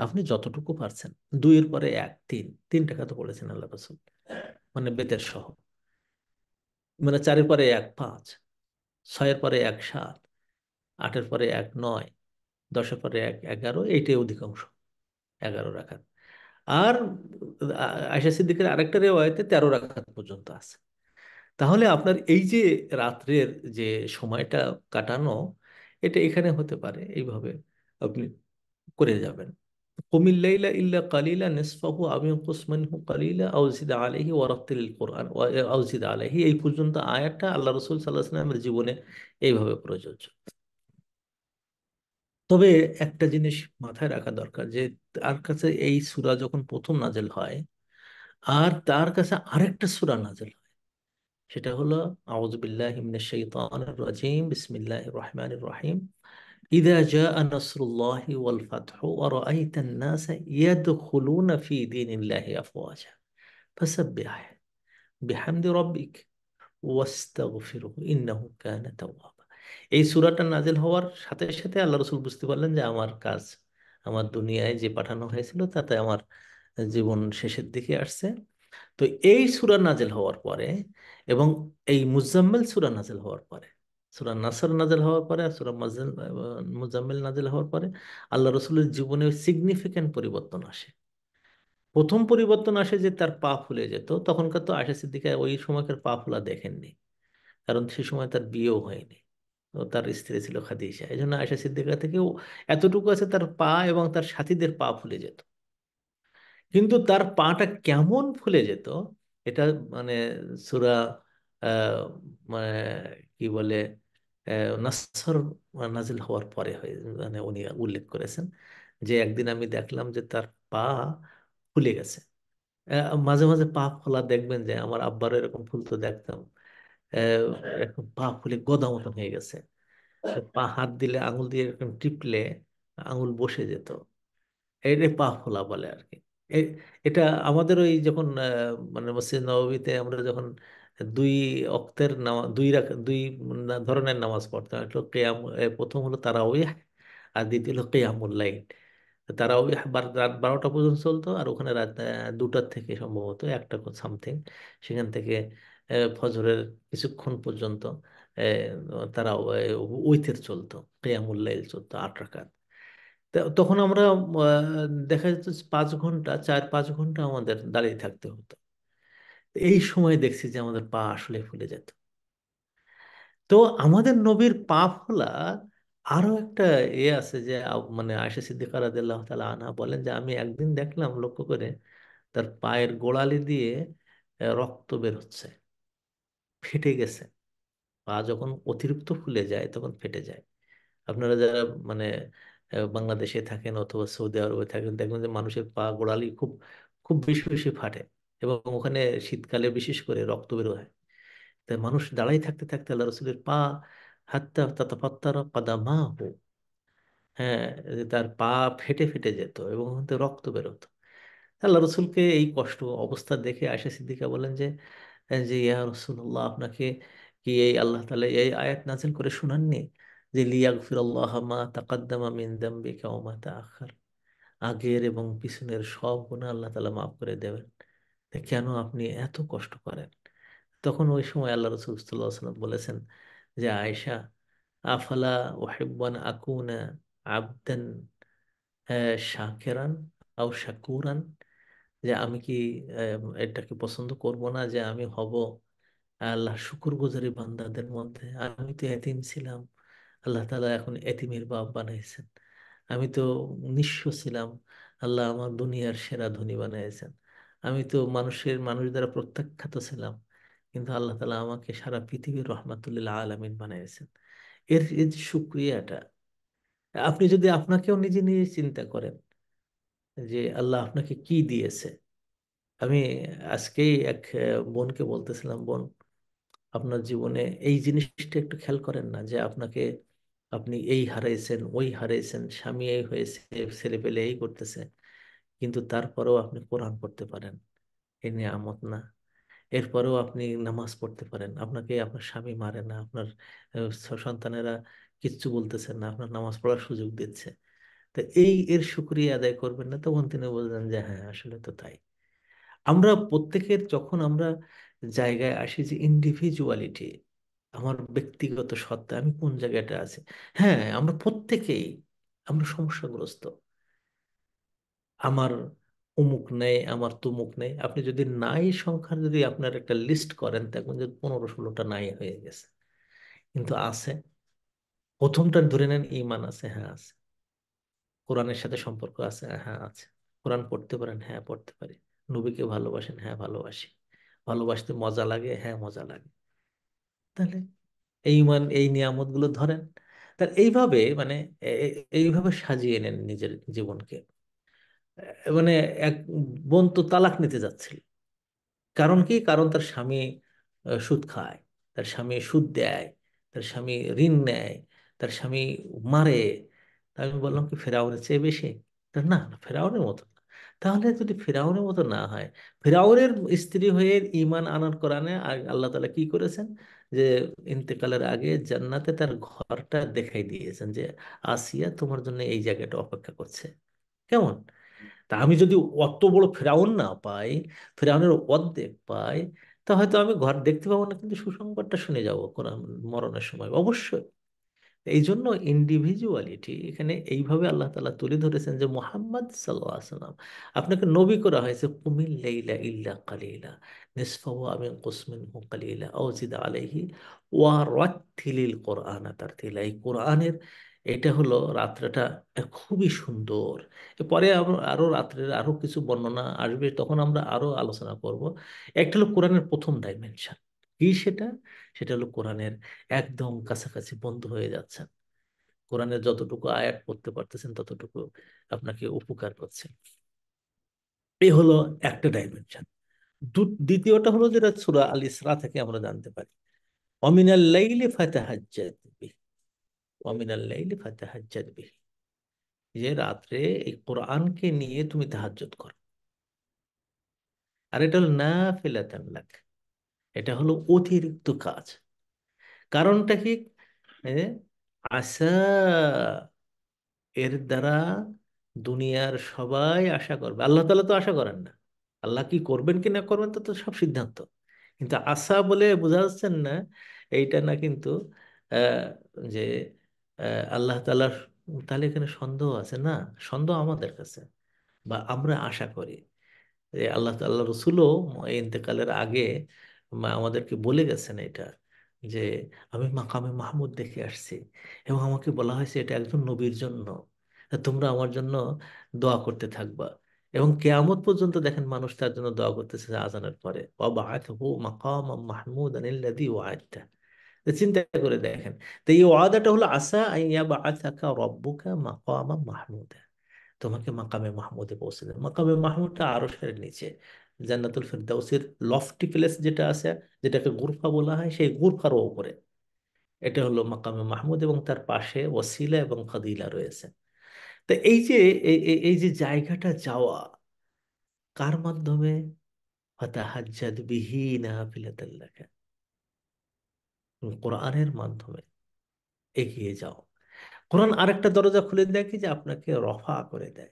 Speaker 1: আপনি যতটুকু পারছেন, 2-এর পরে 1, 3 রাকাত তো পড়েছেন আল্লাহ রসুল, মানে বেতের সহ। মানে 4-এর পরে 1, 5, 6-এর পরে 1, 7, 8-এর পরে 1, 9, 10-এর পরে 1, 11, এইটাই অধিকাংশ, 11 রাকাত। আর আয়েশা সিদ্দিকের আরেকটা রেওয়ায়েতে 13 রাকাত পর্যন্ত আছে। তাহলে আপনার এই যে রাত্রের যে সময়টা কাটানো, এটা এখানে হতে পারে এইভাবে আপনি করে যাবেন। কুমিল লাইলা ইল্লা কালিলা নিসফাহু আও ইনকুস মিনহু কালিলা আও জিদ আলাইহি ওয়ারাত্তিলিল কোরআন আও জিদ আলাইহি, এই পর্যন্ত আয়াতটা আল্লাহ রাসূল সাল্লাল্লাহু আলাইহি ওয়াসাল্লামের জীবনে এইভাবে প্রযোজ্য। তবে একটা জিনিস মাথায় রাখা দরকার যে তার কাছে এই সূরা যখন প্রথম নাজেল হয়, আর তার কাছে আরেকটা সূরা নাজেল হয়, সেটা হলো আউযু বিল্লাহি মিনাশ শাইতানির রাজিম, বিসমিল্লাহির রহমানির রহিম, ইযা জাআ নাসরুল্লাহি ওয়াল ফাতহু ওয়া রাআইতান নাসা ইয়াদখুলুনা ফি দীনিল্লাহি আফওয়াজা ফাসাব্বিহ বিহামদি রাব্বিক ওয়াস্তাগফিরহু ইন্নাহু কানা তাওয়াবা। এই সূরাটা নাজিল হওয়ার সাথে সাথে আল্লাহ রাসূল বুঝতে পারলেন যে আমার কাজ, আমার দুনিয়ায় যে পাঠানো হয়েছিল তাতে আমার জীবন শেষের দিকে আসছে। তো এই সূরা নাজিল হওয়ার পরে এবং এই মুজাম্মিল সূরা নাজিল হওয়ার পরে, সূরা নাসর নাজিল হওয়ার পরে আর সূরা মুজাম্মিল নাজিল হওয়ার পরে আল্লাহ রসুলের জীবনে সিগনিফিক্যান্ট পরিবর্তন আসে। প্রথম পরিবর্তন আসে যে তার পা ফুলে যেত, তখনকার তো আয়েশা সিদ্দিকা ওই সময়কার পা ফোলা দেখেননি, কারণ সে সময় তার বিয়েও হয়নি, তো তার স্ত্রী ছিল খাদিজা। এই জন্য আয়েশা সিদ্দিকা থেকেও এতটুকু আছে, তার পা এবং তার সাথীদের পা ফুলে যেত। কিন্তু তার পাটা কেমন ফুলে যেত, এটা মানে সূরা আহ, মানে কি বলে নাসর নাজিল হওয়ার পরে হয়ে মানে উনি উল্লেখ করেছেন যে একদিন আমি দেখলাম যে তার পা ফুলে গেছে। মাঝে মাঝে পা ফোলা দেখবেন যে আমার আব্বারও এরকম ফুলতো দেখতাম, আহ, এরকম পা ফুলে গদা মতন হয়ে গেছে। পা হাত দিলে আঙুল দিয়ে এরকম টিপলে আঙুল বসে যেত, এটা পা ফোলা বলে আর কি। এ- এটা আমাদের ওই যখন মানে মসজিদ নববীতে আমরা যখন 2 অক্তের নামাজ, ধরনের নামাজ পড়তাম, একটা হলো প্রথম হলো তারাউইহ, আর দ্বিতীয় হলো কিয়ামুল লাইল। তারাউইহ রাত 12টা পর্যন্ত চলতো, আর ওখানে রাত 2টার থেকে সম্ভবত 1টা সামথিং, সেখান থেকে ফজরের কিছুক্ষণ পর্যন্ত তারা ওইতের চলতো, কিয়ামুল লাইল চলতো 8 রাকাত। তখন আমরা দেখা যেত যে 5 ঘন্টা, 4-5 ঘন্টা আমাদের দাঁড়িয়ে থাকতে হতো। এই সময় দেখছি যে আমাদের পা আসলে ফুলে যেত। তো আমাদের নবীর পা ফোলা আরো একটা আছে যে মানে আয়েশা সিদ্দিকা রাদিয়াল্লাহু তাআলা আনহা বলেন যে আমি একদিন দেখলাম লক্ষ্য করে তার পায়ের গোড়ালি দিয়ে রক্ত বের হচ্ছে, ফেটে গেছে। পা যখন অতিরিক্ত ফুলে যায় তখন ফেটে যায়। আপনারা যারা মানে বাংলাদেশে থাকেন অথবা সৌদি আরবে থাকেন, দেখবেন যে মানুষের পা গোড়ালি খুব খুব বেশি বেশি ফাটে, এবং ওখানে শীতকালে বিশেষ করে রক্ত বের হয়। তাই মানুষ দাঁড়াই থাকতে থাকতে আল্লাহ রসুলের পা হাত্তা তাতাফাত্তারা কাদামাহু, হ্যাঁ, যে তার পা ফেটে ফেটে যেত এবং ওখান থেকে রক্ত বেরোতো। আল্লাহ রসুলকে এই কষ্ট অবস্থা দেখে আয়েশা সিদ্দিকা বলেন যে যে ইয়া রসুল্লাহ, আপনাকে কি এই আল্লাহ তাআলা এই আয়াত নাজিল করে শুনাননি যে লিয়াগফিরাল্লাহ মা তাকাদ্দামা মিন যামবিকা ওয়া মা তাআখার, আগের এবং পিছনের সব গুনাহ আল্লাহ তাআলা মাফ করে দেবেন, তা কেন আপনি এত কষ্ট করেন? তখন ওই সময় আল্লাহ রসুল সাল্লাল্লাহু আলাইহি ওয়াসাল্লাম বলেছেন যে আয়েশা, আফালা ওয়াহিব্বান আকুনা আবদান শাকিরান আও শাকুরান, যে আমি কি এটাকে পছন্দ করব না যে আমি হব আল্লাহ শুকরগুজারি বান্দাদের মধ্যে? আমি তো এতিম ছিলাম, আল্লাহ তাআলা এখন এতিমের বাপ বানাইছেন। আমি তো নিঃস্ব ছিলাম, আল্লাহ আমার দুনিয়ার সেরা ধনী বানাইছেন। আমি তো মানুষ দ্বারা প্রত্যাখ্যাত ছিলাম, কিন্তু আল্লাহ তাআলা আমাকে সারা পৃথিবীর রহমাতুল্লিল আলামিন বানাইছেন। এর যে শুকরিয়াটা, আপনি যদি আপনাকেও নিজে নিজে চিন্তা করেন যে আল্লাহ আপনাকে কি দিয়েছে। আমি আজকেই এক বোনকে বলতেছিলাম, বোন, আপনার জীবনে এই জিনিসটা একটু খেয়াল করেন না যে আপনি এই হারাইছেন, ওই হারাইছেন, স্বামী এই হয়েছে, ছেলে পেলে এই করতেছে, কিন্তু তারপরেও আপনি কোরআন পড়তে পারেন, এই নিয়ামত না? এরপরেও আপনি নামাজ পড়তে পারেন, আপনাকে আপনার স্বামী মারে না, আপনার সন্তানেরা কিচ্ছু বলতেছেন না, আপনার নামাজ পড়ার সুযোগ দিচ্ছে। তো এর শুকরিয়া আদায় করবেন না? তখন তিনি বললেন যে হ্যাঁ, আসলে তো তাই। আমরা প্রত্যেকের যখন আমরা জায়গায় আসি যে ইন্ডিভিজুয়ালিটি, আমার ব্যক্তিগত সত্তা, আমি কোন জায়গাটা আছে, হ্যাঁ, আমরা প্রত্যেকেই আমরা সমস্যাগ্রস্ত। আমার অমুক নেই, আমার তমুক নেই। আপনি যদি নাই সংখ্যার যদি আপনার একটা লিস্ট করেন, দেখবেন যে 15-16টা নাই হয়ে গেছে। কিন্তু আছে, প্রথমটা ধরে নেন, ঈমান আছে, হ্যাঁ আছে। কোরআনের সাথে সম্পর্ক আছে, হ্যাঁ আছে। কোরআন পড়তে পারেন, হ্যাঁ পড়তে পারি। নবীকে ভালোবাসেন, হ্যাঁ ভালোবাসি। ভালোবাসতে মজা লাগে, হ্যাঁ মজা লাগে। তাহলে এই নিয়ামত গুলো ধরেন। তার এইভাবে মানে এইভাবে সাজিয়ে নেন নিজের জীবনকে। মানে এক বোন তো তালাক নিতে যাচ্ছিল, কারণ কি? কারণ তার স্বামী সুদ খায়, তার স্বামী সুদ দেয়, তার স্বামী ঋণ নেয়, তার স্বামী মারে। তা আমি বললাম কি ফেরাউনের চেয়ে বেশি? তা না, না, ফেরাউনের মতো না। তাহলে যদি ফেরাউনের মতো না হয়, ফেরাউনের স্ত্রী হয়ে ঈমান আনার কোরআনে আল্লাহ তাআলা কি করেছেন যে ইন্তেকালের আগে জান্নাতে তার ঘরটা দেখাই দিয়েছেন যে আসিয়া তোমার জন্য এই জায়গাটা অপেক্ষা করছে। কেমন? তা আমি যদি অত বড় ফেরাউন না পাই, ফেরাউনের অর্ধেক পাই, তা হয়তো আমি ঘর দেখতে পাবো না, কিন্তু সুসংবাদটা শুনে যাবো কোরআন মরণের সময় অবশ্যই। এই জন্য ইন্ডিভিজুয়ালিটি এখানে এইভাবে আল্লাহ তাআলা তুলে ধরেছেন যে মুহাম্মদ সাল্লাল্লাহু আলাইহি ওয়াসাল্লাম, আপনাকে নবী করা হয়েছে কুমিল লাইলা ইল্লা কালিলা নিসফাহু আও ইনকুস মিনহু কালিলা আও জিদ আলাইহি ওয়া রাত্তিলিল কোরআনা তারতিলা। এই কোরআনের এটা হলো রাত্রেটা খুবই সুন্দর। এরপরে আমরা আরো রাত্রের আরো কিছু বর্ণনা আসবে, তখন আমরা আরো আলোচনা করব। একটা হলো কোরআনের প্রথম ডাইমেনশন, কি সেটা? সেটা হলো কোরআনের একদম কাছাকাছি বন্ধু হয়ে যাচ্ছেন। কোরআনের যতটুকু আয়াত পড়তে পারতেছেন ততটুকু আপনাকে উপকার করছে। এই হলো একটা ডাইমেনশন। দ্বিতীয়টা হলো যেটা সূরা আল ইসরা থেকে আমরা জানতে পারি, অমিনাল লাইলি ফাতাহাজ্জাদ বিহি, অমিনাল লাইলি ফাতাহাজ্জাদ বিহি, যে রাত্রে এই কোরআনকে নিয়ে তুমি তাহাজ্জুদ করো। আর এটা হলো নাফিলাতান লাক, এটা হলো অতিরিক্ত কাজ। কারণটা কি? এই আসা, এর দ্বারা দুনিয়ার সবাই আশা করবে, আল্লাহ তাআলা তো আশা করেন না। আল্লাহ কি করবেন কি না করবেন তো তো সব সিদ্ধান্ত। কিন্তু আশা বলে বোঝা যাচ্ছেন না এইটা না কিন্তু আহ, যে আল্লাহ তাআলার, তাহলে এখানে সন্দেহ আছে না? সন্দেহ আমাদের কাছে, বা আমরা আশা করি যে আল্লাহ তাল্লাহ রসুলও ইন্তেকালের আগে আমাদেরকে বলে গেছেন এটা, যে আমি মাকামে মাহমুদ দেখে আসছি এবং আমাকে বলা হয়েছে এটা একজন নবীর জন্য, তা তোমরা আমার জন্য দোয়া করতে থাকবা। এবং কেয়ামত পর্যন্ত দেখেন মানুষ তার জন্য দোয়া করতেছে আজানের পরে, ওয়াবাআতহু মাকামান মাহমুদান আল্লাযী ওয়া'আদতা। তো চিন্তা করে দেখেন, তো এই ওয়াদাটা হলো আসা আইয়া বাআসাকা রব্বুকা মাকামান মাহমুদা, তোমাকে মাকামে মাহমুদে পৌঁছে দেবে। মাকামে মাহমুদটা আরশের নিচে, জান্নাতুল ফেরদাউসের লফটি প্লেস যেটা আছে, যেটাকে গুরফা বলা হয়, সেই গুরফারও উপরে এটা হলো মাকামে মাহমুদ, এবং তার পাশে ওয়াসিলা এবং ফাদিলা রয়েছে। তো এই যে এই যে জায়গাটা যাওয়া, কার মাধ্যমে? ফাতাহাজ্জাদ বিহি নাফিলাতাল লাকা, কোরআনের মাধ্যমে এগিয়ে যাও। কোরআন আরেকটা দরজা খুলে দেয় কি, যে আপনাকে রফা করে দেয়।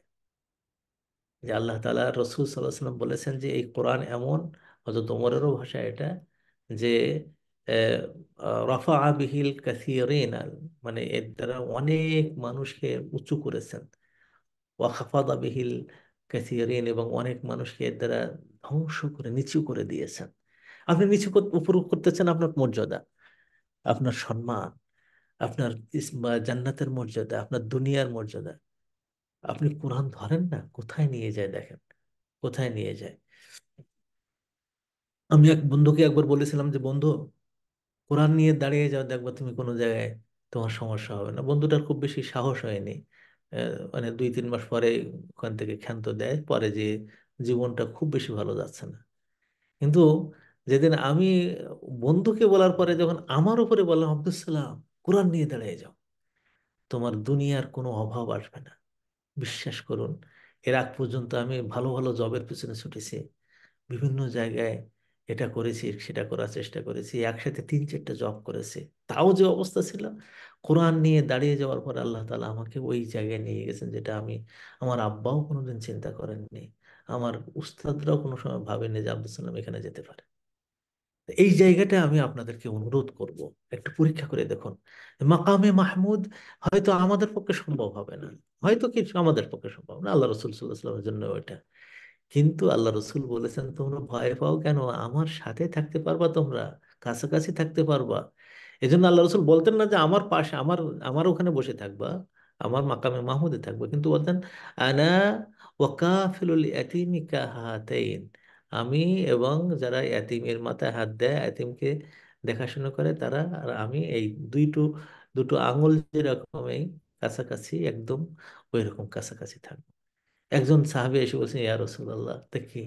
Speaker 1: যে আল্লাহ তাআলা রসুল সাল্লাহ সাল্লাম বলেছেন যে এই কোরআন এমন, হযরত ওমরেরও ভাষা এটা, যে রফা বিহিল কাসিরিন, মানে এর দ্বারা অনেক মানুষকে উঁচু করেছেন। ওয়াখাফাদা বিহিল কাসিরিন, এবং অনেক মানুষকে এর দ্বারা ধ্বংস করে নিচু করে দিয়েছেন। আপনি নিচু উপর করতেছেন আপনার মর্যাদা, আপনার সম্মান, আপনার বা জান্নাতের মর্যাদা, আপনার দুনিয়ার মর্যাদা। আপনি কোরআন ধরেন না, কোথায় নিয়ে যায় দেখেন, কোথায় নিয়ে যায়। আমি এক বন্ধুকে একবার বলেছিলাম যে বন্ধু, কোরআন নিয়ে দাঁড়িয়ে যাও, দেখবা তুমি কোনো জায়গায় তোমার সমস্যা হবে না। বন্ধুটার খুব বেশি সাহস হয়নি। মানে 2-3 মাস পরে ওখান থেকে ক্ষান্ত দেয়, পরে যে জীবনটা খুব বেশি ভালো যাচ্ছে না। কিন্তু যেদিন আমি বন্ধুকে বলার পরে যখন আমার উপরে বললাম, আব্দুল সালাম কোরআন নিয়ে দাঁড়িয়ে যাও, তোমার দুনিয়ার কোনো অভাব আসবে না। বিশ্বাস করুন, এর আগ পর্যন্ত আমি ভালো ভালো জবের পিছনে ছুটেছি, বিভিন্ন জায়গায় এটা করেছি সেটা করার চেষ্টা করেছি, একসাথে 3-4টা জব করেছি। তাও যে অবস্থা ছিল, কোরআন নিয়ে দাঁড়িয়ে যাওয়ার পর আল্লাহ তাআলা আমাকে ওই জায়গায় নিয়ে গেছেন, যেটা আমি, আমার আব্বাও কোনোদিন চিন্তা করেননি, আমার উস্তাদরাও কোনো সময় ভাবেননি যে আব্দুল সালাম এখানে যেতে পারে। এই জায়গাটা আমি আপনাদেরকে অনুরোধ করব, একটু পরীক্ষা করে দেখুন। মাকামে মাহমুদ হয়তো আমাদের পক্ষে সম্ভব হবে না, হয়তো কিছু আমাদের পক্ষে সম্ভব না, আল্লাহ রসুল সাল্লাহ সাল্লামের জন্য ওইটা। কিন্তু আল্লাহ রসুল বলেছেন তোমরা ভয় পাও কেন, আমার সাথে থাকতে পারবা, তোমরা কাছাকাছি থাকতে পারবা। এই জন্য আল্লাহ রসুল বলতেন না যে আমার পাশে, আমার আমার ওখানে বসে থাকবা, আমার মাকামে মাহমুদে থাকবে, কিন্তু বলতেন আনা ওয়াকাফিলুল ইয়াতীমি কাহাতাইন, আমি এবং যারা ইয়াতীমের মাথায় হাত দেয়, ইয়াতীমকে দেখাশোনা করে তারা আর আমি, এই দুইটো দুটো আঙুল যেরকম এই কাছাকাছি, একদম ওই রকম কাছাকাছি থাকবো। একজন সাহাবী এসে বলছেন, ইয়া রাসূলুল্লাহ, দেখি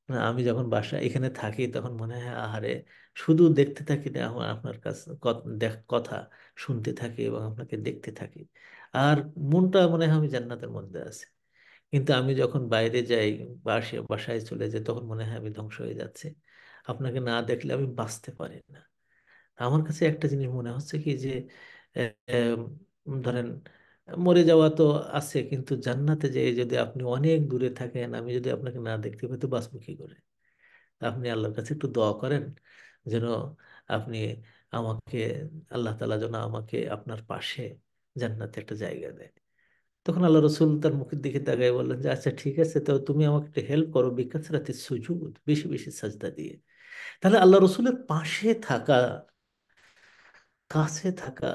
Speaker 1: না, আমি যখন বাসা এখানে থাকি তখন মনে হয় আহারে, শুধু দেখতে থাকি না, আমার আপনার কাছে কথা শুনতে থাকি এবং আপনাকে দেখতে থাকি, আর মনটা মনে হয় আমি জান্নাতের মধ্যে আছি। কিন্তু আমি যখন বাইরে যাই, বাসায় চলে যাই, তখন মনে হয় আমি ধ্বংস হয়ে যাচ্ছি, আপনাকে না দেখলে আমি বাঁচতে পারি না। আমার কাছে একটা জিনিস মনে হচ্ছে কি, যে ধরেন মরে যাওয়া তো আছে, কিন্তু জান্নাতে যে যদি আপনি অনেক দূরে থাকেন, আমি যদি আপনাকে না দেখতে পাই তো বাঁচবো কি করে? তা আপনি আল্লাহর কাছে একটু দোয়া করেন, যেন আপনি আমাকে, আল্লাহ তাআলা যেন আমাকে আপনার পাশে জান্নাতে একটা জায়গা দেয়। তখন আল্লাহ রসুল তার মুখের দিকে তাকায় বললেন যে আচ্ছা ঠিক আছে, তো তুমি আমাকে একটা হেল্প করো, বিকাসরাতে সুজুদ, বেশি বেশি সাজদা দিয়ে। তাহলে আল্লাহ রসুলের পাশে থাকা, কাছে থাকা,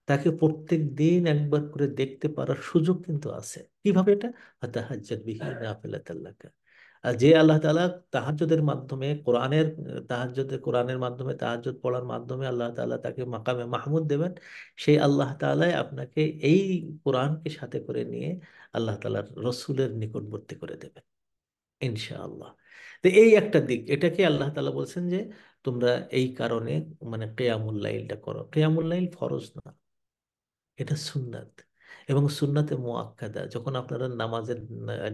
Speaker 1: তাকে প্রত্যেক দিন একবার করে দেখতে পারার সুযোগ কিন্তু আছে। কিভাবে এটা? তাহাজ্জুদ বিহি নাফিলাতাল লাকা। আর যে আল্লাহ তাআলা তাহাজ্জুদের মাধ্যমে কোরআনের, কোরআনের মাধ্যমে, তাহাজ্জুদ পড়ার মাধ্যমে আল্লাহ তাআলা তাকে মাকামে মাহমুদ দেবেন, সেই আল্লাহ তাআলাই আপনাকে এই কোরআনকে সাথে করে নিয়ে আল্লাহ তাআলার রসুলের নিকটবর্তী করে দেবেন ইনশাআল্লাহ। তো এই একটা দিক, এটাকে আল্লাহ তাআলা বলছেন যে তোমরা এই কারণে মানে কিয়ামুল লাইলটা করো। কিয়ামুল লাইল ফরজ না, এটা সুন্নাত, এবং সুন্নাতে মুআক্কাদা। যখন আপনারা নামাজের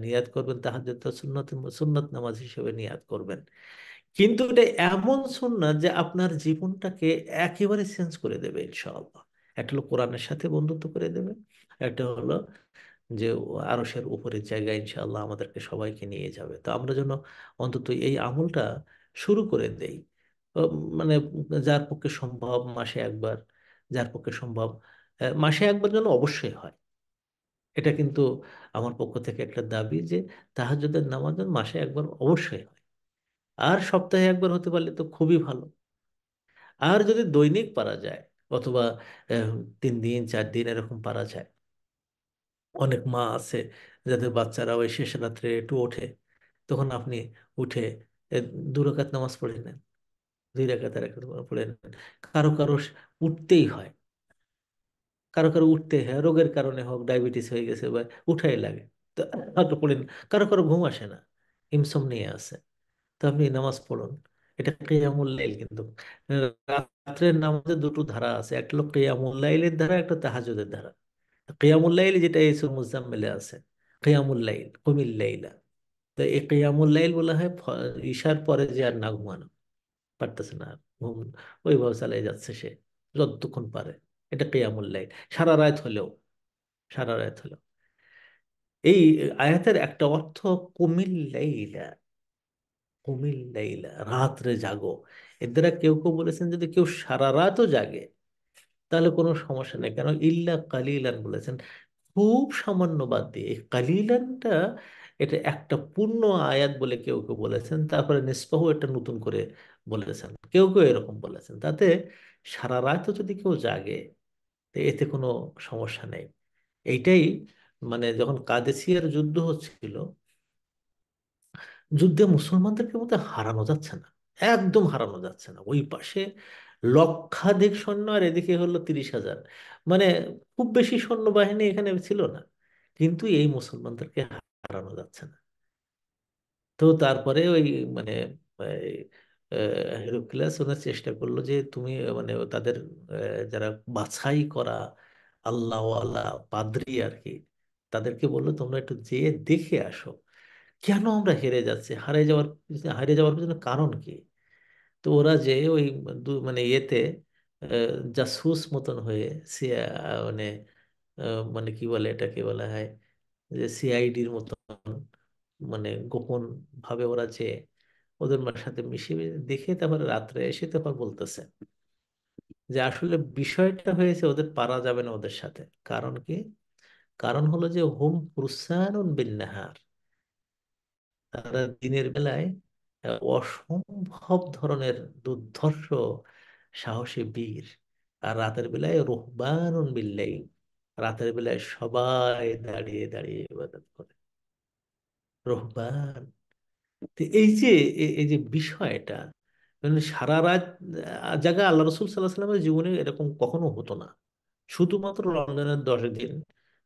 Speaker 1: নিয়াত করবেন, তাহাজ্জুদ সুন্নাত, সুন্নাত নামাজ হিসেবে নিয়াত করবেন। কিন্তু এটা এমন সুন্নাত যে আপনার জীবনটাকে একেবারে চেঞ্জ করে দেবে ইনশাআল্লাহ। একটা হলো কোরআনের সাথে বন্ধুত্ব করে দেবে, একটা হলো যে আরশের উপরের জায়গায় ইনশাআল্লাহ আমাদেরকে সবাইকে নিয়ে যাবে। তো আমরা যেন অন্তত এই আমলটা শুরু করে দেই। মানে যার পক্ষে সম্ভব মাসে একবার, যার পক্ষে সম্ভব মাসে একবার যেন অবশ্যই হয়। এটা কিন্তু আমার পক্ষ থেকে একটা দাবি যে তাহাজ্জুদের নামাজ যেন মাসে একবার অবশ্যই হয়। আর সপ্তাহে একবার হতে পারলে তো খুবই ভালো। আর যদি দৈনিক পারা যায়, অথবা আহ, 3 দিন 4 দিন এরকম পারা যায়। অনেক মা আছে যাদের বাচ্চারা ওই শেষ রাত্রে একটু ওঠে, তখন আপনি উঠে এ, 2 রাকাত নামাজ পড়ে নেন, 2 রাকাত আর 1 রাকাত পড়ে নেন। কারো কারো উঠতেই হয়, কারো কারো উঠতে হয় রোগের কারণে হোক, ডায়াবেটিস হয়ে গেছে বা উঠাই লাগে, তো হয়তো পড়েন। কারো কারো ঘুম আসে না, ইনসমনিয়া আছে, তো আপনি নামাজ পড়ুন। এটা কিয়ামুল লাইল কিন্তু। রাত্রের নামাজে দুটো ধারা আছে, একটা হলো কিয়ামুল লাইলের ধারা, একটা তাহাজ্জুদের ধারা। কিয়ামুল লাইল যেটা এই সূরা মুজাম্মিলে আছে, কিয়ামুল লাইল কুমিল লাইলা। তো এই কিয়ামুল লাইল বলা হয় ঈশার পরে যে আর না ঘুমানো, পারতেছে না আর ঘুম, ওইভাবে চালিয়ে যাচ্ছে সে যতক্ষণ পারে। এটা কিয়ামুল লাইল, সারা রাত হলেও, সারা রাত হলেও। এই আয়াতের একটা অর্থ কুমিল লাইলা, কুমিল লাইলা রাত্রে জাগো। এর দ্বারা কেউ কেউ বলেছেন যদি কেউ সারা রাতও জাগে তাহলে কোনো সমস্যা নেই, কারণ ইল্লা কালিলান বলেছেন, খুব সামান্য বাদ দিয়ে। এই কালিলানটা এটা একটা পূর্ণ আয়াত বলে কেউ কেউ বলেছেন, তারপরে নিসপাহু এটা নতুন করে বলেছেন, কেউ কেউ এরকম বলেছেন। তাতে সারা রাতও যদি কেউ জাগে তো এতে কোনো সমস্যা নেই। এইটাই মানে যখন কাদেসিয়ার যুদ্ধ হচ্ছিল, যুদ্ধে মুসলমানদেরকে মধ্যে হারানো যাচ্ছে না, একদম হারানো যাচ্ছে না। ওই পাশে লক্ষাধিক সৈন্য আর এদিকে হলো 30,000, মানে খুব বেশি সৈন্যবাহিনী এখানে ছিল না, কিন্তু এই মুসলমানদেরকে হারানো যাচ্ছে না। তো তারপরে ওই মানে হেরাক্লিয়াস ওনার চেষ্টা করলো যে তুমি মানে তাদের যারা বাছাই করা আল্লাহ আল্লাহ পাদ্রী আর কি, তাদেরকে বললো তোমরা একটু যেয়ে দেখে আসো কেন আমরা হেরে যাচ্ছি, হারিয়ে যাওয়ার পিছনে কারণ কি। তো ওরা যে ওই মানে ইয়েতে জাসুস মতন হয়ে মানে মানে কি বলে এটাকে বলা হয় যে সিআইডির মতন, মানে গোপন ভাবে ওরা যে ওদের সাথে মিশে দেখে তারপরে রাত্রে এসে তারপর বলতেছে যে আসলে বিষয়টা হয়েছে ওদের পারা যাবে না ওদের সাথে। কারণ কি? কারণ হলো যে হুম ফুরসানুন বিন নাহার, তারা দিনের বেলায় অসম্ভব ধরনের দুর্ধর্ষ সাহসী বীর, আর রাতের বেলায় রুহবানুন বিল্লাইল, রাতের বেলায় সবাই দাঁড়িয়ে দাঁড়িয়ে ইবাদত করে। রুহবান, তো এই যে এই যে বিষয়টা, মানে সারা রাত জায়গা আল্লাহ রসুল সাল্লাহ সাল্লামের জীবনে এরকম কখনো হতো না। শুধুমাত্র রমজানের 10 দিন,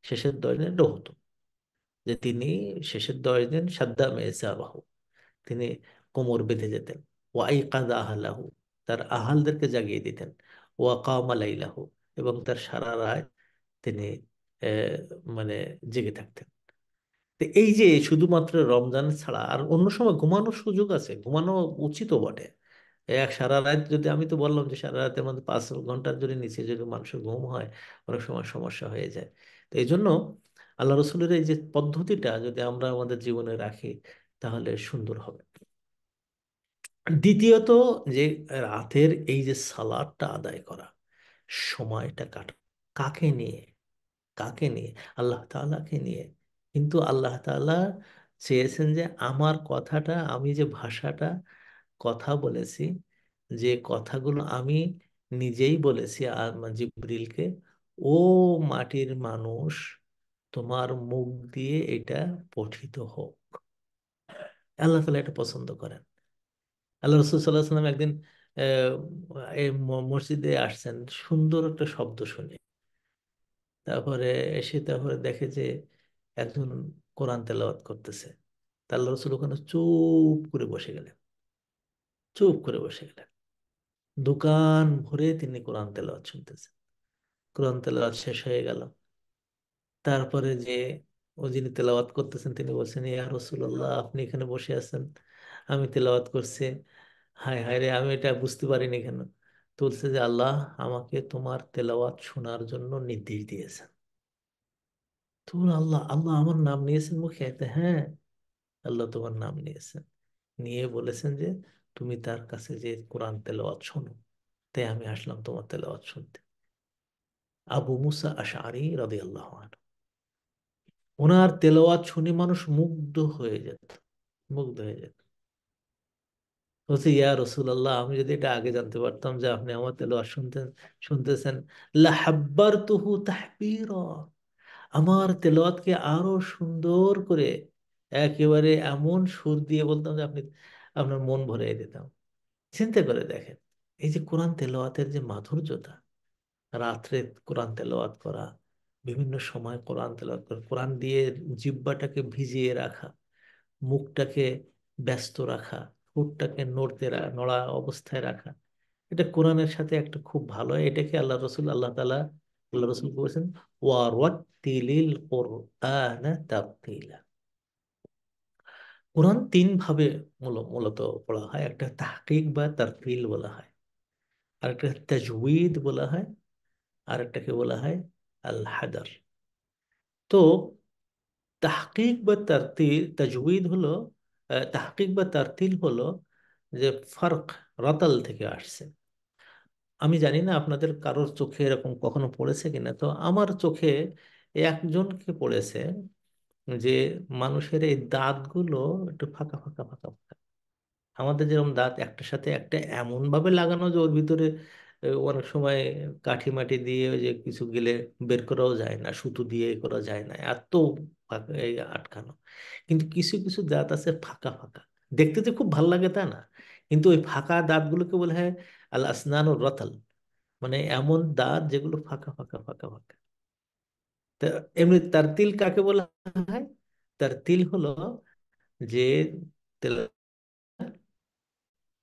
Speaker 1: শেষের 10 দিন এটা হতো যে তিনি শেষের 10 দিন সাদ্দা মেসাবাহু, তিনি কোমর বেঁধে যেতেন। ওয়াই কাদা আহলাহু, তার আহালদেরকে জাগিয়ে দিতেন। ওয়া কামা লাইলাহু, এবং তার সারা রাত তিনি আহ, মানে জেগে থাকতেন। তো এই যে শুধুমাত্র রমজান ছাড়া আর অন্য সময় ঘুমানোর সুযোগ আছে, ঘুমানো উচিতও বটে। এক সারা রাত যদি, আমি তো বললাম যে সারা রাতের মধ্যে 5 ঘন্টার যদি নিচে যদি মানুষের ঘুম হয় অনেক সময় সমস্যা হয়ে যায়। তো এই জন্য আল্লাহ রসুলের এই যে পদ্ধতিটা যদি আমরা আমাদের জীবনে রাখি তাহলে সুন্দর হবে। দ্বিতীয়ত যে রাতের এই যে সালাদটা আদায় করা, সময়টা কাটা, কাকে নিয়ে? কাকে নিয়ে? আল্লাহ তাআলাকে নিয়ে। কিন্তু আল্লাহ তাআলা চেয়েছেন যে আমার কথাটা, আমি যে ভাষাটা কথা বলেছি, যে কথাগুলো আমি নিজেই বলেছি আর জিবরিলকে, ও মাটির মানুষ, তোমার মুখ দিয়ে এটা পঠিত হোক। আল্লাহ তাআলা এটা পছন্দ করেন। আল্লাহ রসুল সাল্লাহ সাল্লাম একদিন এই মসজিদে আসছেন, সুন্দর একটা শব্দ শুনে, তারপরে এসে তারপরে দেখে যে একজন কোরআন তেলাওয়াত করতেছে। তা আল্লাহ রসুল ওখানে চুপ করে বসে গেলেন, চুপ করে বসে গেলেন। দোকান ভরে তিনি কোরআন তেলাওয়াত শুনতেছেন। কোরআন তেলাওয়াত শেষ হয়ে গেল, তারপরে যে ও যিনি তেলাওয়াত করতেছেন তিনি বলছেন, ইয়া রাসূলুল্লাহ আপনি এখানে বসে আছেন, আমি তেলাওয়াত করছি, হায় হায় রে আমি এটা বুঝতে পারিনি কেন। তো বলছে যে আল্লাহ আমাকে তোমার তেলাওয়াত শোনার জন্য নির্দেশ দিয়েছেন। তো বলল, আল্লাহ আল্লাহ আমার নাম নিয়েছেন মুখে? হ্যাঁ, আল্লাহ তোমার নাম নিয়েছেন, নিয়ে বলেছেন যে তুমি তার কাছে যে কোরআন তেলাওয়াত শোনো, তাই আমি আসলাম তোমার তেলাওয়াত শুনতে। আবু মুসা আশআরী রাদিয়াল্লাহু আনহু, ওনার তেলাওয়াত শুনে মানুষ মুগ্ধ হয়ে যেত, মুগ্ধ হয়ে যেত। বলছি, ইয়া রাসূলুল্লাহ, আমি যদি এটা আগে জানতে পারতাম যে আপনি আমার তেলাওয়াত শুনতেছেন, লাহাব্বারতুহু তাহবীরা, আমার তেলাওয়াতকে আরো সুন্দর করে একেবারে এমন সুর দিয়ে বলতাম যে আপনি, আপনার মন ভরে দিতাম। চিন্তা করে দেখেন, এই যে কোরআন তেলাওয়াতের যে মাধুর্যতা, রাত্রে কোরআন তেলাওয়াত করা, বিভিন্ন সময় কোরআন তেলাওয়াত করা, কোরআন দিয়ে জিহ্বাটাকে ভিজিয়ে রাখা, মুখটাকে ব্যস্ত রাখা, ঠোঁটটাকে নড়া অবস্থায় রাখা, এটা কোরআনের সাথে একটা খুব ভালো, এটাকে আল্লাহ তাআলা, আল্লাহ রসুল বলেছেন, ওয়ারাত্তিলিল কুরআনা তারতিলা। কোরআন তিন ভাবে মূলত পড়া হয়। একটা তাহকিক বা তারতিল বলা হয়, আর একটা তাজউইদ বলা হয়, আর একটাকে বলা হয় আল হাদার। তো তাহকিক বা তারতিল, তাজউইদ হলো, তাহকিক বা তারতিল হলো যে ফারক, রাতাল থেকে আসছে। আমি জানি না আপনাদের কারোর চোখে এরকম কখনো পড়েছে কিনা, তো আমার চোখে একজনকে পড়েছে যে মানুষের এই দাঁতগুলো একটু ফাঁকা ফাঁকা ফাঁকা ফাঁকা। আমাদের যেরকম দাঁত একটার সাথে একটা এমন ভাবে লাগানো যে ওর ভিতরে অনেক সময় কাঠি মাটি দিয়ে ওই যে কিছু গেলে বের করাও যায় না, সুতো দিয়ে এ করা যায় না, এত এই আটকানো। কিন্তু কিছু কিছু দাঁত আছে ফাঁকা ফাঁকা, দেখতে তো খুব ভালো লাগে তা না, কিন্তু ওই ফাঁকা দাঁতগুলোকে বলা হয় আল আসনানুর রতাল, মানে এমন দাঁত যেগুলো ফাঁকা ফাঁকা ফাঁকা ফাঁকা। তা এমনি তার তিল কাকে বলা হয়? তার তিল হলো যে তেল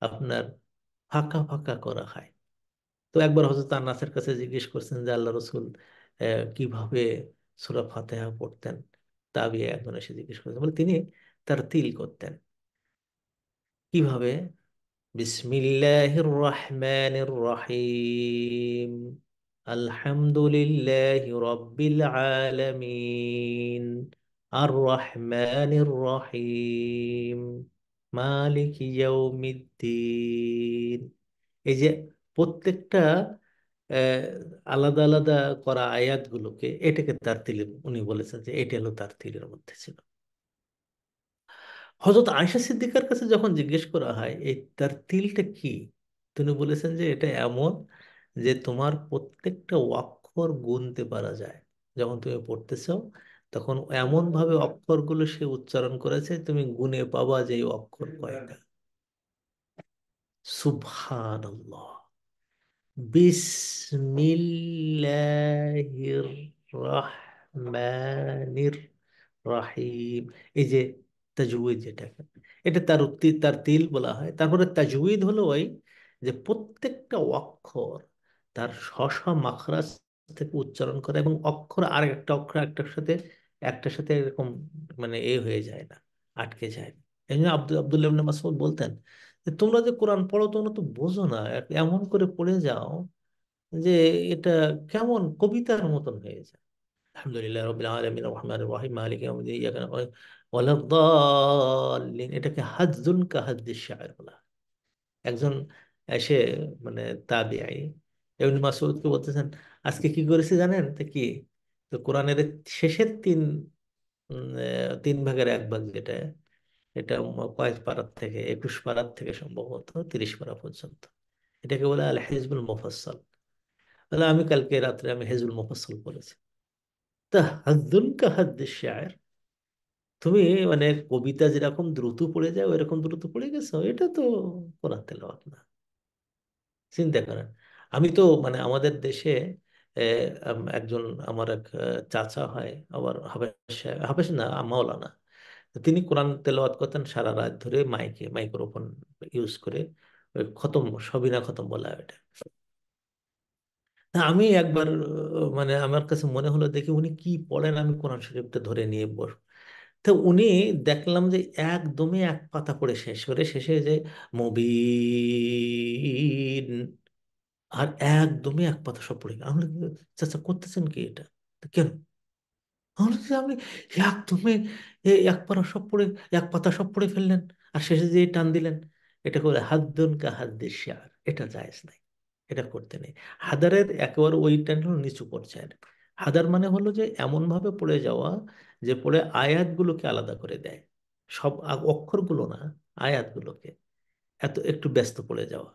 Speaker 1: আপনার ফাঁকা ফাঁকা করা হয়। তো একবার হযরত আনাসের কাছে জিজ্ঞেস করছেন যে আল্লাহ রসুল কিভাবে সূরা ফাতিহা পড়তেন। তাবিঈ একজন এসে জিজ্ঞেস করেছেন, বলে তিনি তার তিল করতেন। কিভাবে? বিসমিল্লাহির রহমানির রহিম, আলহামদুলিল্লাহি রাব্বিল আলামিন, আর রহমানির রহিম, মালিকি ইয়াউমিদ্দিন। এই যে প্রত্যেকটা আহ, আলাদা আলাদা করা আয়াতগুলোকে, এটাকে তারতিল, উনি বলেছেন যে এটা হলো তারতিলের মধ্যে ছিল। হযরত আয়েশা সিদ্দিকার কাছে যখন জিজ্ঞেস করা হয় এই তারতিলটা কি, তিনি বলেছেন যে এটা এমন যে তোমার প্রত্যেকটা অক্ষর গুনতে পারা যায়। যখন তুমি পড়তেছো তখন এমন ভাবে অক্ষরগুলো সে উচ্চারণ করেছে, তুমি গুনে পাবা যে এই অক্ষর কয়টা। সুবহানাল্লাহ, বিসমিল্লাহির রহমানির রাহিম। এই যে তাজউইদ, যেটা এটা তার তিল বলা হয়। তারপরে তাজউইদ হলো ওই যে প্রত্যেকটা অক্ষর তার স্ব মাখরাজ থেকে উচ্চারণ করে, এবং অক্ষর আর একটা অক্ষর একটার সাথে এরকম মানে হয়ে যায় না, আটকে যায় না। এই জন্য আব্দুল্লাহ ইবনে মাসউদ বলতেন যে তোমরা যে কোরআন পড়ো তোমরা তো বোঝো না, এমন করে পড়ে যাও যে এটা কেমন কবিতার মতন হয়ে যায়। আলহামদুলিল্লাহ রাব্বিল আলামিন রহমানির রহিম মালিকি ইয়াউমিদ্দিন ইয়াকা না'বুদু ওয়া লা দাল্লিন, এটাকে হাজ্জুন কা হাজ্জিশ শাআর বলা হয়। একজন এসে মানে তাবিঈ ইবনে মাসউদকে বলতেছেন, আজকে কি করেছে জানেন তো কি? তো কোরআনের শেষের তিন ভাগের এক ভাগ যেটা, এটা কয়েক পারার থেকে 21 পারার থেকে সম্ভবত 30 পারা পর্যন্ত, এটাকে বলে আল হিজবুল মুফাসসাল। তাহলে আমি কালকে রাত্রে আমি হিজবুল মুফাসসাল পড়েছি। তা হাদ্দুন কা হাদ্দিস শায়ের, তুমি মানে কবিতা যেরকম দ্রুত পড়ে যায় ওইরকম দ্রুত পড়ে গেছো, এটা তো কোরআন তেলাওয়াত না। চিন্তা করেন। আমি তো মানে আমাদের দেশে একজন আমার এক চাচা হয়, আবার হাবেশ, হাবেশ না মাওলানা, তিনি কোরআন তেলাওয়াত করতেন সারা রাত ধরে, মাইক্রোফোন ইউজ করে, ওই খতম, সবিনা খতম বলা হয় ওটা। তা আমি একবার মানে আমার কাছে মনে হলো দেখি উনি কি পড়েন, আমি কোরআন শরীফটা ধরে নিয়ে তো উনি দেখলাম যে একদমই এক পাতা পড়ে শেষ করে শেষে যে মুবিন, আর একদমই এক পাতা সব পড়ে গেল। আমি বলি, চাচা করতেছেন কি এটা? তো কেন? আমি বলি যে আপনি একদমই এক পাতা সব পড়ে, এক পাতা সব পড়ে ফেললেন, আর শেষে যে টান দিলেন, এটা করে হাদ্দুন কা হাদ্দিস শিয়ার, এটা জায়েজ নাই, এটা করতে নেই। হাদারের একেবারে ওইটা হলো নিচু পর্যায়ের। হাদার মানে হলো যে এমন ভাবে পড়ে যাওয়া যে পড়ে আয়াতগুলোকে আলাদা করে দেয়, সব অক্ষরগুলো না, আয়াতগুলোকে এত একটু ব্যস্ত পড়ে যাওয়া।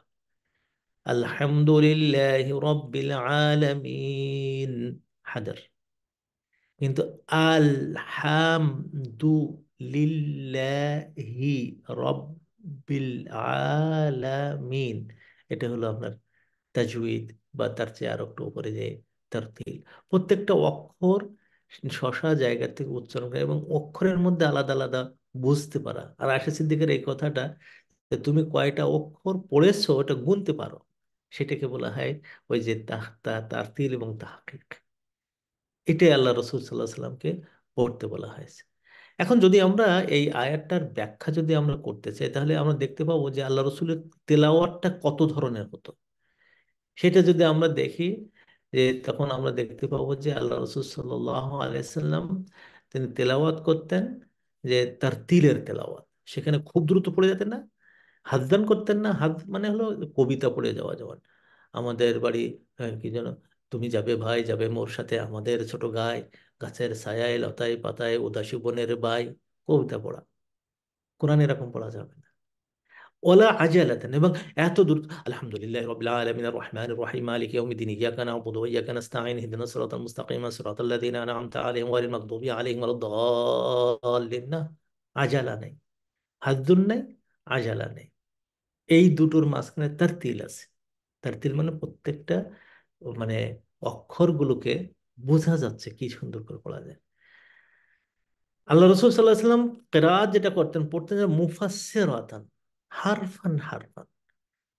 Speaker 1: আলহামদুলিল্লাহ রব্বিল আলামিন, হাদার। কিন্তু আলহামদু লিল্লাহি রব্বিল আলামিন, এটা হলো আপনার তাজউইদ, বা তার চেয়ে আরো একটু উপরে যে তারতিল। প্রত্যেকটা অক্ষর শশা জায়গা থেকে উচ্চারণ করা এবং অক্ষরের মধ্যে আলাদা আলাদা বুঝতে পারা। আর আশা সিদ্দিকের এই কথাটা যে তুমি কয়টা অক্ষর পড়েছো ওটা গুনতে পারো, সেটাকে বলা হয় ওই যে তারতিল এবং তাহকিক। এটাই আল্লাহ রসুল সাল্লাহ সাল্লামকে পড়তে বলা হয়েছে। এখন যদি আমরা এই আয়াতটার ব্যাখ্যা যদি আমরা করতে চাই, তাহলে আমরা দেখতে পাবো যে আল্লাহ রসুলের তেলাওয়াতটা কত ধরনের হতো। সেটা যদি আমরা দেখি, যে তখন আমরা দেখতে পাবো যে আল্লাহ রসুল সাল্লাহ আলাইসাল্লাম তিনি তেলাওয়াত করতেন, যে তার তিলের তেলাওয়াত, সেখানে খুব দ্রুত পড়ে যেতেন না, হাজদান করতেন না। হাজ মানে হলো কবিতা পড়ে যাওয়া, যেমন আমাদের বাড়ি কি যেন, তুমি যাবে ভাই যাবে মোর সাথে আমাদের ছোট গায়, গাছের ছায়ায় লতায় পাতায় উদাসী বনের বাই, কবিতা পড়া। কোরআন এরকম পড়া যাবে না। ওলা আজালাতান, এবং এত দূর, আলহামদুলিল্লাহ রাব্বিল আলামিন আর রহমানির রহিম মালিকি ইয়াউমিদ্দিন ইয়াকা না'বুদু ওয়া ইয়াকা নাস্তাঈন ইহদিনাস সিরাতাল মুস্তাকিম সিরাতাল লাযীনা আন'আমতা আলাইহিম গায়রিল মাগদুবি আলাইহিম ওয়ালাদ-দাল্লিন না। আজালা নেই, হাদ্দুন নাই, আজালা নেই। এই দুটোর মাঝখানে তারতিল আছে। তারতিল মানে প্রত্যেকটা মানে অক্ষরগুলোকে বোঝা যাচ্ছে কি সুন্দর করে পড়া যায়। আল্লাহ রসুল সাল্লাহ সাল্লাম কেরাত যেটা করতেন, পড়তেন যে মুফাসসিরাতান, হারফান হারফান,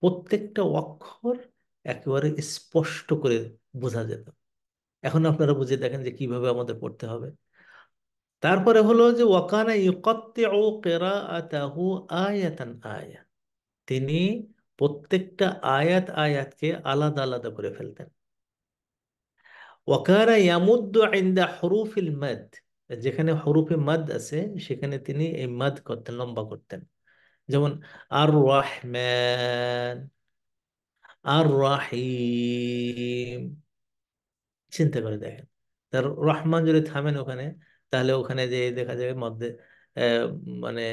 Speaker 1: প্রত্যেকটা অক্ষর একেবারে স্পষ্ট করে বোঝা যেত। এখন আপনারা বুঝে দেখেন যে কিভাবে আমাদের পড়তে হবে। তারপরে হলো যে ওয়াকানা ইউকাত্তিউ কিরাআতাহু আয়াতান আয়া, তিনি প্রত্যেকটা আয়াত আয়াতকে আলাদা আলাদা করে ফেলতেন। ওয়াকানা ইয়ামুদ্দু ইনদা হুরুফিল মাদ, যেখানে হরুফে মাদ আছে সেখানে তিনি এই মাদ করতেন, লম্বা করতেন। যেমন আর রহমান, আর রাহিম, চিন্তা করে দেখেন। তার রহমান যদি থামেন ওখানে, তাহলে ওখানে যে দেখা যাবে মধ্যে আহ, মানে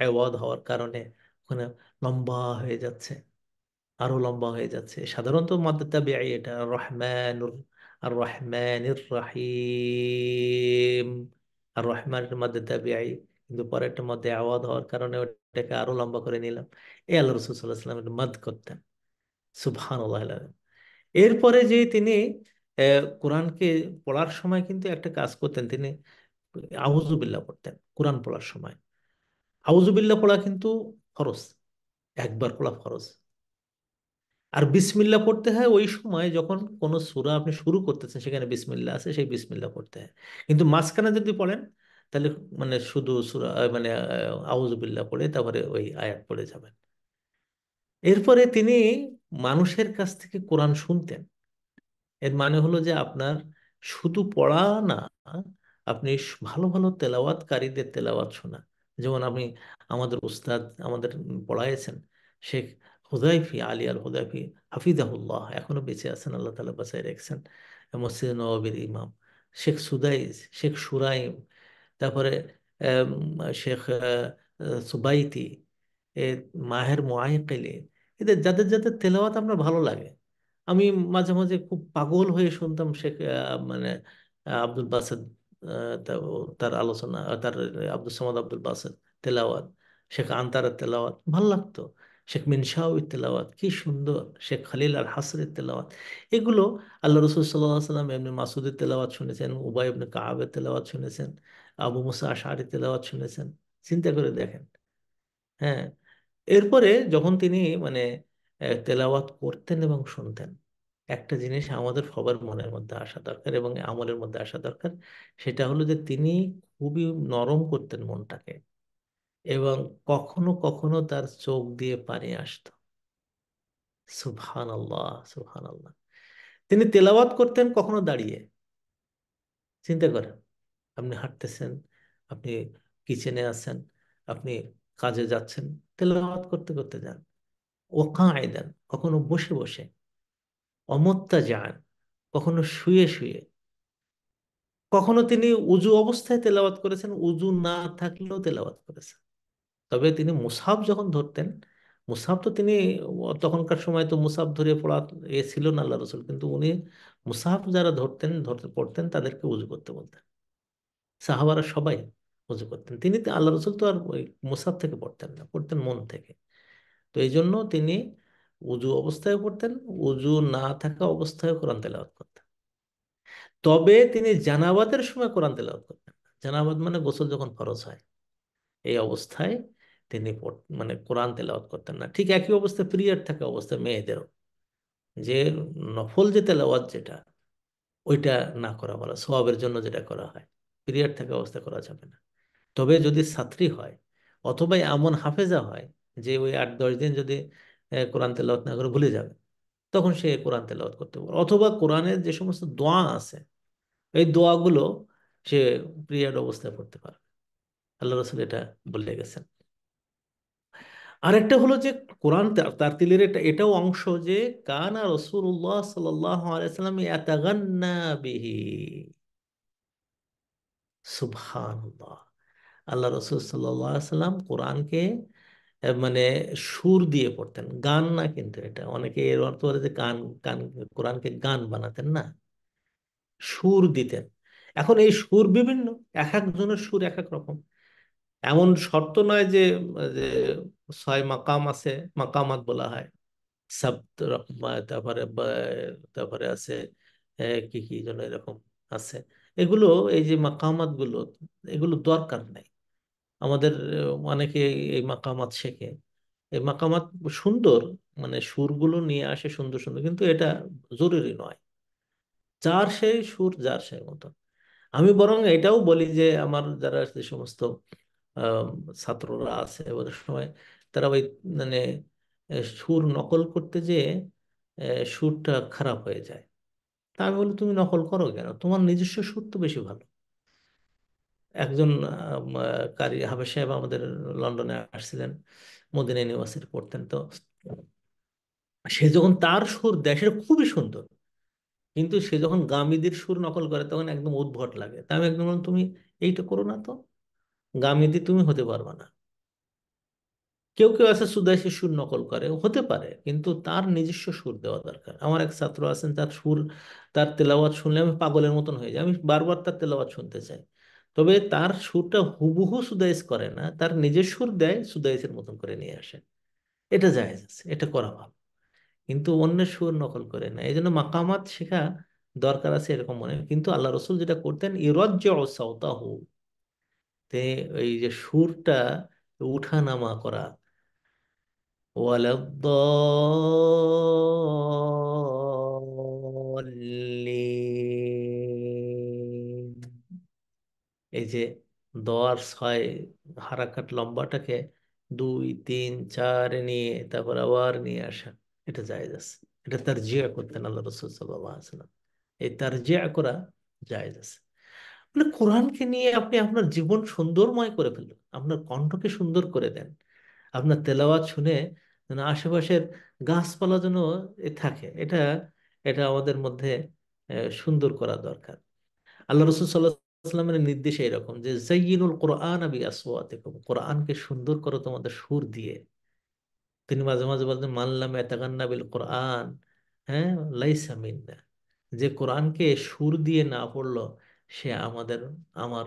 Speaker 1: আওয়াজ হওয়ার কারণে ওখানে লম্বা হয়ে যাচ্ছে, আরো লম্বা হয়ে যাচ্ছে। সাধারণত মধ্যে তাবিঈ এটা রহমানুর, আর রহমানির রাহিম, আর রহমানের মধ্যে তাবিঈ, কিন্তু পরেরটার মধ্যে আওয়াজ হওয়ার কারণে ওটাকে আরো লম্বা করে নিলাম। এই আল্লাহ রসুল সাল্লাহ সাল্লাম মদ করতেন। সুবহানাল্লাহ। এরপরে যে তিনি কোরআনকে পড়ার সময় কিন্তু একটা কাজ করতেন, তিনি আউযুবিল্লাহ পড়তেন কোরআন পড়ার সময়। আউযুবিল্লাহ পড়া কিন্তু ফরজ, একবার পড়া ফরজ। আর বিসমিল্লাহ পড়তে হয় ওই সময় যখন কোনো সূরা আপনি শুরু করতেছেন, সেখানে বিসমিল্লাহ আছে, সেই বিসমিল্লাহ পড়তে হয়। কিন্তু মাঝখানে যদি পড়েন, তাহলে মানে শুধু সূরা মানে আউযুবিল্লাহ পড়ে তারপরে ওই আয়াত পড়ে যাবেন। এরপরে তিনি মানুষের কাছ থেকে কোরআন শুনতেন। এর মানে হলো যে আপনার শুধু পড়া না, আপনি ভালো ভালো তেলাওয়াতকারীদের তেলাওয়াত শোনা। যেমন আমি, আমাদের উস্তাদ আমাদের পড়াইছেন শেখ হুদাইফি, আলী আল হুদাইফি হাফিজাহুল্লাহ, এখনো বেঁচে আছেন, আল্লাহ তালা বাঁচায় রেখেছেন। মসজিদ নওয়াবির ইমাম শেখ সুদাইস, শেখ সুরাইম, তারপরে আম, শেখ সুবাইতি, এ মাহের মোয়াইকেলি, এদের যাদের যাদের তেলাওয়াত আমরা ভালো লাগে। আমি মাঝে মাঝে খুব পাগল হয়ে শুনতাম শেখ মানে আব্দুল বাসেদ, তার আলোচনা, তার আব্দুল সামাদ আব্দুল বাসেদ তেলাওয়াত, শেখ আন্তারের তেলাওয়াত ভাল লাগতো, শেখ মিনশাউই তেলাওয়াত কি সুন্দর, শেখ খালিল আর হাসরের তেলাওয়াত। এগুলো আল্লাহ রসুল সাল্লাহ সাল্লাম এমনি মাসুদের তেলাওয়াত শুনেছেন, উবাই ইবনে কাবের তেলাওয়াত শুনেছেন, আবু মুসা আশআরীর তেলাওয়াত শুনেছেন। চিন্তা করে দেখেন। হ্যাঁ। এরপরে যখন তিনি মানে তেলাওয়াত করতেন এবং শুনতেন, একটা জিনিস আমাদের সবার মনের মধ্যে আসা দরকার এবং আমলের মধ্যে আসা দরকার। সেটা হলো যে তিনি খুবই নরম করতেন মনটাকে, এবং কখনো কখনো তার চোখ দিয়ে পানি আসতো। সুবহান আল্লাহ, সুবহান আল্লাহ। তিনি তেলাওয়াত করতেন কখনো দাঁড়িয়ে। চিন্তা করেন, আপনি হাঁটতেছেন, আপনি কিচেনে আছেন, আপনি কাজে যাচ্ছেন, তেলাওয়াত করতে করতে যান। ও কায়দান, কখনো বসে বসে, অমত্তা যান, কখনো শুয়ে শুয়ে, কখনো তিনি উজু অবস্থায় তেলাওয়াত করেছেন, উজু না থাকলেও তেলাওয়াত করেছেন। তবে তিনি মুসাহাফ যখন ধরতেন, মুসাহাফ তো তিনি, তখনকার সময় তো মুসাহাফ ধরে পড়া ছিল না আল্লাহ রসুল, কিন্তু উনি মুসাহাফ যারা ধরতেন, ধরতে পড়তেন, তাদেরকে উজু করতে বলতেন। সাহাবারা সবাই উজু করতেন, তিনি তো, আল্লাহ রসুল তো আর ওই মুসাহাফ থেকে পড়তেন না, পড়তেন মন থেকে। তো এই জন্য তিনি উজু অবস্থায় পড়তেন, উজু না থাকা অবস্থায় কোরআন তেলাওয়াত করতেন। তবে তিনি জানাবাতের সময় কোরআন তেলাওয়াত করতেন না। জানাবাত মানে গোসল যখন ফরজ হয়, এই অবস্থায় তিনি মানে কোরআন তেলাওয়াত করতেন না। ঠিক একই অবস্থায় পিরিয়ড থাকা অবস্থায় মেয়েদেরও, যে নফল যে তেলাওয়াত যেটা, ওইটা না করা বলা, সওয়াবের জন্য যেটা করা হয়, পিরিয়ড থাকা অবস্থায় করা যাবে না। তবে যদি ছাত্রী হয় অথবা এমন হাফেজা হয় যে ওই 8-10 দিন যদি কোরআন তেলাওয়াত না করে ভুলে যাবে, তখন সে কোরআন তেলাওয়াত করতে পারে। অথবা কোরআনের যে সমস্ত দোয়া আছে, এই দোয়াগুলো সে পিরিয়ড অবস্থায় পড়তে পারে। আল্লাহ রসুল এটা বলে গেছেন। আরেকটা হলো যে কোরআন তারতিলের এটাও অংশ যে কানা রাসূলুল্লাহ সাল্লাল্লাহু আলাইহি সাল্লাম ইয়াতাগান্না বিহি। সুবহানাল্লাহ। আল্লাহ রসুল সাল্লাল্লাহু আলাইহি সাল্লাম কোরআনকে মানে সুর দিয়ে পড়তেন, গান না। কিন্তু এটা অনেকে এর অর্থ করে যে গান, গান, কোরআনকে গান বানাতেন না, সুর দিতেন। এখন এই সুর বিভিন্ন, এক একজনের সুর এক এক রকম। এমন শর্ত নয় যে যে 6 মাকাম আছে, মাকামাত বলা হয়, সাপ্ত, তারপরে তারপরে আছে কি কি যেন এরকম আছে। এগুলো, এই যে মাকামাত গুলো, এগুলো দরকার নাই আমাদের। অনেকে এই মাকামাত শেখে, এই মাকামাত সুন্দর, মানে সুরগুলো নিয়ে আসে সুন্দর সুন্দর, কিন্তু এটা জরুরি নয়। যার সেই সুর, যার সেই মতো। আমি বরং এটাও বলি যে আমার যারা যে সমস্ত আহ, ছাত্ররা আছে, ওদের সময় তারা ওই মানে সুর নকল করতে যেয়ে সুরটা খারাপ হয়ে যায়। তা আমি বলি, তুমি নকল করো কেন? তোমার নিজস্ব সুর তো বেশি ভালো। একজন কারি হাবেজ সাহেব আমাদের লন্ডনে আসছিলেন, মদিনা ইউনিভার্সিটি পড়তেন। তো সে যখন তার সুর দেয় সেটা খুবই সুন্দর, কিন্তু সে যখন গামিদির সুর নকল করে তখন একদম উদ্ভট লাগে। তা আমি একদম বললাম, তুমি এইটা করো না তো, গামিদি তুমি হতে পারবে না। কেউ কেউ আছে সুদাইসি সুর নকল করে, হতে পারে, কিন্তু তার নিজস্ব সুর দেওয়া দরকার। আমার এক ছাত্র আছেন, তার সুর, তার তেলাওয়াত শুনলে আমি পাগলের মতন হয়ে যাই, আমি বারবার তার তেলাওয়াত শুনতে চাই। তবে তার সুরটা হুবহু সুদাইস করে না, তার নিজের সুর দেয়, সুদাইসের মতন করে নিয়ে আসে। এটা জায়েজ আছে, এটা করা ভালো, কিন্তু অন্যের সুর নকল করে না। এই জন্য মাকামাত শেখা দরকার আছে এরকম মনে হয়। কিন্তু আল্লাহ রসুল যেটা করতেন, ইরজ্জু সাওতাহু, তে এই যে সুরটা উঠা নামা করা, ولا الضالين، এই যে দোয়ার 6 হারাকাত লম্বাটাকে 2, 3, 4 নিয়ে তারপর আবার নিয়ে আসা, এটা জায়েজ আছে। এটা তারজিয়া করতেন আল্লাহ রসুল সাল্লাল্লাহু আলাইহি ওয়াসাল্লাম। এই তারজিয়া করা জায়েজ আছে। মানে কোরআনকে নিয়ে আপনি আপনার জীবন সুন্দরময় করে ফেলুন, আপনার কণ্ঠকে সুন্দর করে দেন। আপনার তেলাওয়াত শুনে যেন আশেপাশের গাছপালা যেন থাকে, এটা এটা আমাদের মধ্যে সুন্দর করা দরকার। আল্লাহ রসুল সাল্লাহ সাল্লামের নির্দেশ এরকম যে জাইয়িনুল কোরআন আবি আসওয়াতিকুম, কোরআনকে সুন্দর করো তোমাদের সুর দিয়ে। তিনি মাঝে মাঝে বলতেন, মাল্লাম ইয়াতাগান্না বিল কোরআন, হ্যাঁ, লাইসা মিন্না, যে কোরআনকে সুর দিয়ে না পড়লো সে আমার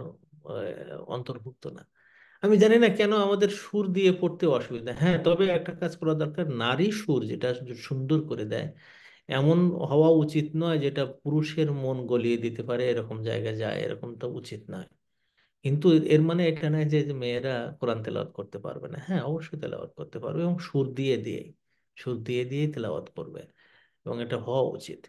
Speaker 1: অন্তর্ভুক্ত না। আমি জানি না কেন আমাদের সুর দিয়ে পড়তে অসুবিধা। হ্যাঁ, তবে একটা কাজ করা দরকার, নারী সুর যেটা সুন্দর করে দেয়, এমন হওয়া উচিত নয় যেটা পুরুষের মন গলিয়ে দিতে পারে, এরকম জায়গায় যায়, এরকম তো উচিত নয়। কিন্তু এর মানে এটা নয় যে যে মেয়েরা কোরআন তেলাওয়াত করতে পারবে না। হ্যাঁ, অবশ্যই তেলাওয়াত করতে পারবে, এবং সুর দিয়ে দিয়ে, সুর দিয়ে দিয়ে তেলাওয়াত করবে, এবং এটা হওয়া উচিত।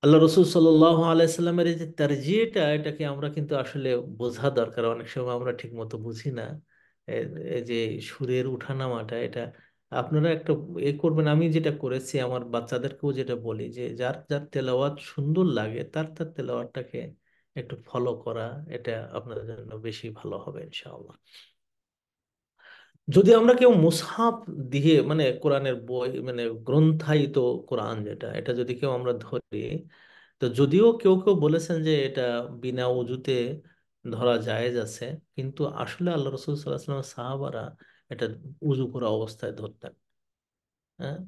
Speaker 1: আল্লাহ রসুল সাল্লাহ আলাইসাল্লামের এই যে তারজিহটা, এটাকে আমরা কিন্তু আসলে বোঝা দরকার। অনেক সময় আমরা ঠিক মতো বুঝি না। এই যে সুরের উঠানামাটা, এটা আপনারা একটা করবেন। আমি যেটা করেছি, আমার বাচ্চাদেরকেও যেটা বলি, যে যার যার তেলাওয়াত সুন্দর লাগে তার তার তেলাওয়াতটাকে একটু ফলো করা, এটা আপনাদের জন্য বেশি ভালো হবে ইনশাআল্লাহ। যদি আমরা কেউ মুসহাফ দিয়ে মানে কোরআনের বই মানে গ্রন্থায়িত কোরআন যেটা, এটা যদি কেউ আমরা ধরি, তো যদিও কেউ কেউ বলেছেন যে এটা বিনা উজুতে ধরা জায়েজ আছে, কিন্তু আসলে আল্লাহ রসুল সাল্লাহ সাল্লামের সাহাবারা এটা উজু করা অবস্থায় ধরতেন। হ্যাঁ,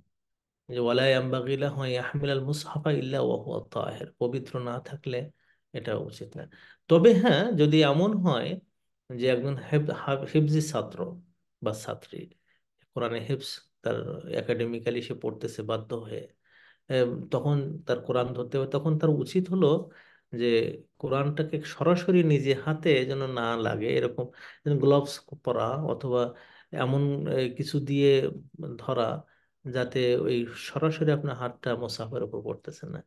Speaker 1: যে ওয়ালা ইয়ানবাগি লাহু আন ইয়াহমিলাল মুসহাফা ইল্লা ওয়া হুয়া তাহির, পবিত্র না থাকলে এটা উচিত না। তবে হ্যাঁ, যদি এমন হয় যে একজন হিফজি ছাত্র বা ছাত্রী কোরআনে হিফজ তার একাডেমিক্যালি সে পড়তেছে বাধ্য হয়ে, তখন তার কোরআন ধরতে হবে, তখন তার উচিত হলো যে কোরআনটাকে সরাসরি নিজে হাতে যেন না লাগে এরকম গ্লোভস পরা, অথবা এমন কিছু দিয়ে ধরা যাতে ওই সরাসরি আপনার হাতটা মোসাফের উপর পড়তেছে না,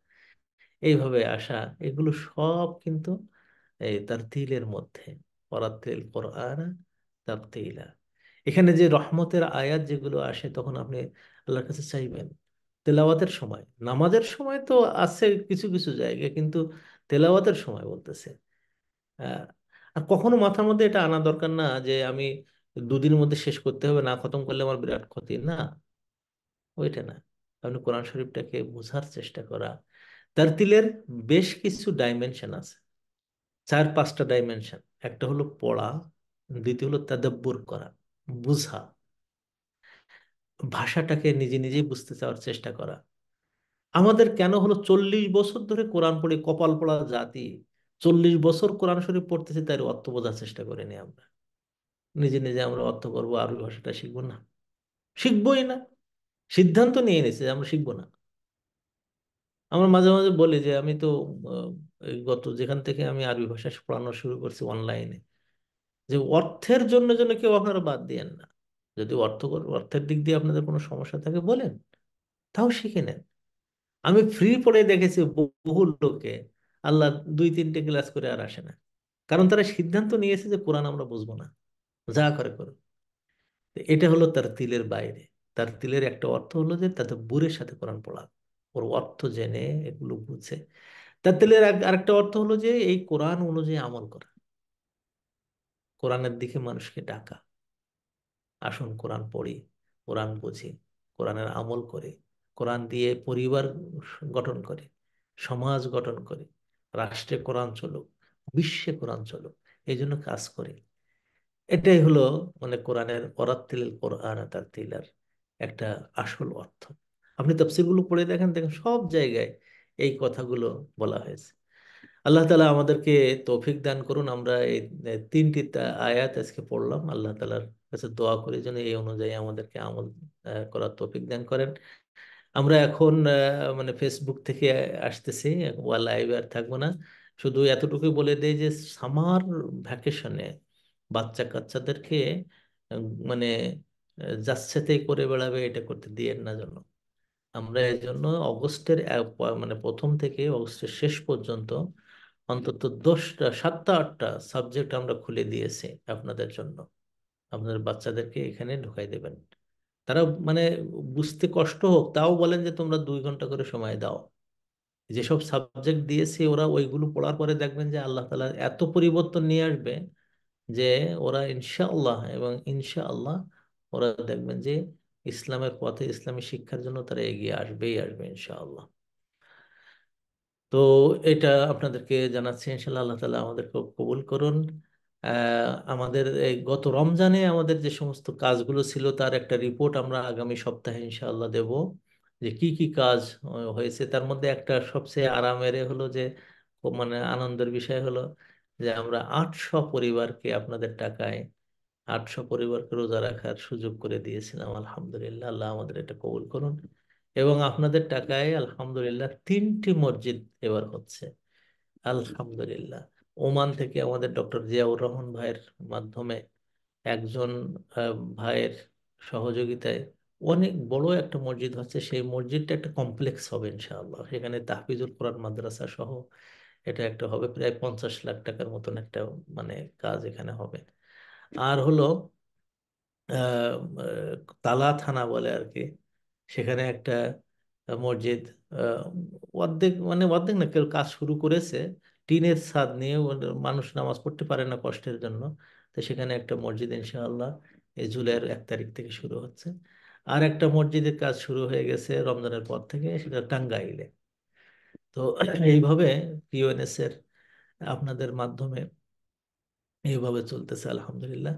Speaker 1: এইভাবে আসা, এগুলো সব কিন্তু এই তার তিলের মধ্যে, পরাতিল কোরআন তার তিলা। এখানে যে রহমতের আয়াত যেগুলো আসে তখন আপনি আল্লাহর কাছে চাইবেন তেলাওয়াতের সময়। নামাজের সময় তো আছে কিছু কিছু জায়গায়, কিন্তু তেলাওয়াতের সময় বলতেছে। আহ, আর কখনো মাথার মধ্যে এটা আনা দরকার না যে আমি দুদিনের মধ্যে শেষ করতে হবে, না খতম করলে আমার বিরাট ক্ষতি, না, ওইটা না। আপনি কোরআন শরীফটাকে বোঝার চেষ্টা করা। তারতিলের বেশ কিছু ডাইমেনশন আছে, 4-5টা ডাইমেনশন। একটা হলো পড়া, দ্বিতীয় হলো তাদাব্বুর করা, বুঝা, ভাষাটাকে নিজে নিজেই বুঝতে চাওয়ার চেষ্টা করা। আমাদের কেন হলো 40 বছর ধরে কোরআন পড়ে কপাল পড়া জাতি, 40 বছর কোরআন শরীফ পড়তেছি তার অর্থ বোঝার চেষ্টা করিনি আমরা। নিজে নিজে আমরা অর্থ করবো, আরবি ভাষাটা শিখবো না, শিখবোই না, সিদ্ধান্ত নিয়ে নিয়েছে যে আমরা শিখবো না। আমরা মাঝে মাঝে বলি যে আমি তো এই গত যেখান থেকে আমি আরবি ভাষা পড়ানো শুরু করছি অনলাইনে, যে অর্থের জন্য যেন কেউ আপনারা বাদ দিয়েন না। যদি অর্থের দিক দিয়ে আপনাদের কোনো সমস্যা থাকে বলেন, তাও শিখে নেন। আমি ফ্রি পড়ে দেখেছি বহু লোকে আল্লাহ 2-3টে ক্লাস করে আর আসে না, কারণ তারা সিদ্ধান্ত নিয়েছে যে কোরআন আমরা বুঝবো না, যা করে করো। তো এটা হলো তার তিলের বাইরে। তার তিলের একটা অর্থ হলো যে তাদের বুরের সাথে কোরআন পড়া, ওর অর্থ জেনে এগুলো বুঝে। তার তিলের আরেকটা অর্থ হলো যে এই কোরআন অনুযায়ী আমল করা, কোরআনের দিকে মানুষকে ডাকা, আসুন কোরআন পড়ি, কোরআন বুঝি, কোরআনের আমল করে, কোরআন দিয়ে পরিবার গঠন করে, সমাজ গঠন করে, রাষ্ট্রে কোরআন চলুক, বিশ্বে কোরআন চলুক, এই জন্য কাজ করে। এটাই হলো মানে কোরআনের অরাত্তিল কোরআন তার তিলার একটা আসল অর্থ। আপনি তাফসীরগুলো পড়ে দেখেন, দেখেন সব জায়গায় এই কথাগুলো বলা হয়েছে। আল্লাহ তালা আমাদেরকে তৌফিক দান করুন। আমরা এই 3টি আয়াত আজকে পড়লাম, আল্লাহ তালার কাছে দোয়া করি যেন এই অনুযায়ী আমাদেরকে আমল করার তৌফিক দান করেন। আমরা এখন মানে ফেসবুক থেকে আসতেছি, লাইভে আর থাকবো না। শুধু এতটুকুই বলে দেই যে সামার ভ্যাকেশনে বাচ্চা কাচ্চাদেরকে মানে যাচ্ছেতাই করে বেড়াবে এটা করতে দিয়েন না যেন। আমরা এই জন্য অগস্টের মানে প্রথম থেকে অগস্টের শেষ পর্যন্ত অন্তত 7টা 8টা সাবজেক্ট আমরা খুলে দিয়েছি আপনাদের জন্য। আপনাদের বাচ্চাদেরকে এখানে ঢুকাই দেবেন। তারা মানে বুঝতে কষ্ট হোক, তাও বলেন যে তোমরা 2 ঘন্টা করে সময় দাও। যেসব সাবজেক্ট দিয়েছি ওরা ওইগুলো পড়ার পরে দেখবেন যে আল্লাহ তাআলা এত পরিবর্তন নিয়ে আসবে যে ওরা ইনশাআল্লাহ এবং ইনশাআল্লাহ ওরা দেখবেন যে ইসলামের পথে ইসলামী শিক্ষার জন্য তারা এগিয়ে আসবেই আসবে ইনশাআল্লাহ। তো এটা আপনাদেরকে জানাচ্ছি, ইনশাল্লাহ আল্লাহ তালা আমাদেরকে কবুল করুন। আমাদের এই গত রমজানে আমাদের যে সমস্ত কাজগুলো ছিল তার একটা রিপোর্ট আমরা আগামী সপ্তাহে ইনশাআল্লাহ দেব, যে কি কি কাজ হয়েছে। তার মধ্যে একটা সবচেয়ে আরামের হলো যে খুব মানে আনন্দের বিষয় হলো যে আমরা 800 পরিবারকে আপনাদের টাকায় 800 পরিবারকে রোজা রাখার সুযোগ করে দিয়েছিলাম। আলহামদুলিল্লাহ, আল্লাহ আমাদের এটা কবুল করুন। এবং আপনাদের টাকায় আলহামদুলিল্লাহ 3টি মসজিদ এবার হচ্ছে, আলহামদুলিল্লাহ। ওমান থেকে আমাদের ডক্টর জিয়াউর রহমান ভাইয়ের মাধ্যমে একজন ভাইয়ের সহযোগিতায় অনেক বড় একটা মসজিদ হচ্ছে। সেই মসজিদটা একটা কমপ্লেক্স হবে ইনশাআল্লাহ, সেখানে তাহফিজুল কোরআন মাদ্রাসা সহ এটা একটা হবে, প্রায় 50 লাখ টাকার মতন একটা মানে কাজ এখানে হবে। আর হলো আহ, তালা থানা বলে আর কি, সেখানে একটা মসজিদ আহ, অর্ধেক মানে অর্ধেক না, কেউ কাজ শুরু করেছে, টিনের ছাদ নিয়ে মানুষ নামাজ পড়তে পারে না কষ্টের জন্য, তো সেখানে একটা মসজিদ ইনশাআল্লাহ এই জুলাইয়ের 1 তারিখ থেকে শুরু হচ্ছে। আর একটা মসজিদের কাজ শুরু হয়ে গেছে রমজানের পর থেকে, সেটা টাঙ্গাইলে। তো এইভাবে ইউএনএস এর আপনাদের মাধ্যমে এইভাবে চলতেছে আলহামদুলিল্লাহ।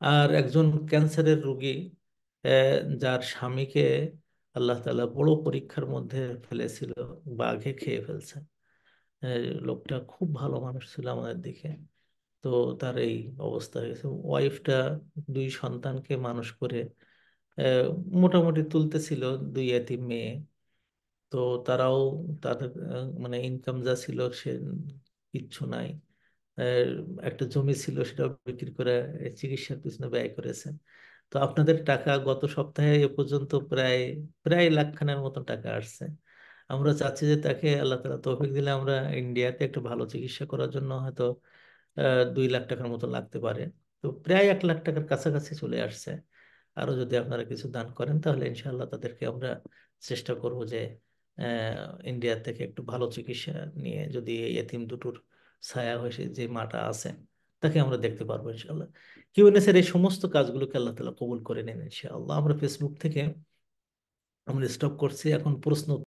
Speaker 1: আর একজন ক্যান্সারের রোগী, যার স্বামীকে আল্লাহ তাআলা বড় পরীক্ষার মধ্যে ফেলেছিল, বাঘে খেয়ে ফেলছে। লোকটা খুব ভালো মানুষ ছিল আমাদের দিকে। তো তার এই অবস্থা হয়েছে। ওয়াইফটা 2 সন্তানকে মানুষ করে আহ, মোটামুটি তুলতেছিল, 2 এতিম মেয়ে। তো তারাও তাদের মানে ইনকাম যা ছিল সে কিচ্ছু নাই। আহ, একটা জমি ছিল, সেটাও বিক্রি করে চিকিৎসার পিছনে ব্যয় করেছে। তো আপনাদের টাকা গত সপ্তাহে এ পর্যন্ত প্রায় প্রায় লাখখানের মতো টাকা আসছে। আমরা চাচ্ছি যে তাকে আল্লাহ তাআলা তৌফিক দিলে আমরা ইন্ডিয়াতে একটু ভালো চিকিৎসা করার জন্য হয়তো 2 লাখ টাকার মতো লাগতে পারে। তো প্রায় 1 লাখ টাকার কাছাকাছি চলে আসছে। আরো যদি আপনারা কিছু দান করেন তাহলে ইনশাআল্লাহ তাদেরকে আমরা চেষ্টা করব যে ইন্ডিয়া থেকে একটু ভালো চিকিৎসা নিয়ে, যদি এই এতিম দুটোর ছায়া হয়েছে যে মাটা আছে, তাকে আমরা দেখতে পারবো ইনশাআল্লাহ। কিউএনএস এর এই সমস্ত কাজগুলোকে আল্লাহ তাআলা কবুল করে নেন ইনশাআল্লাহ। আমরা ফেসবুক থেকে আমরা স্টপ করছি, এখন প্রশ্ন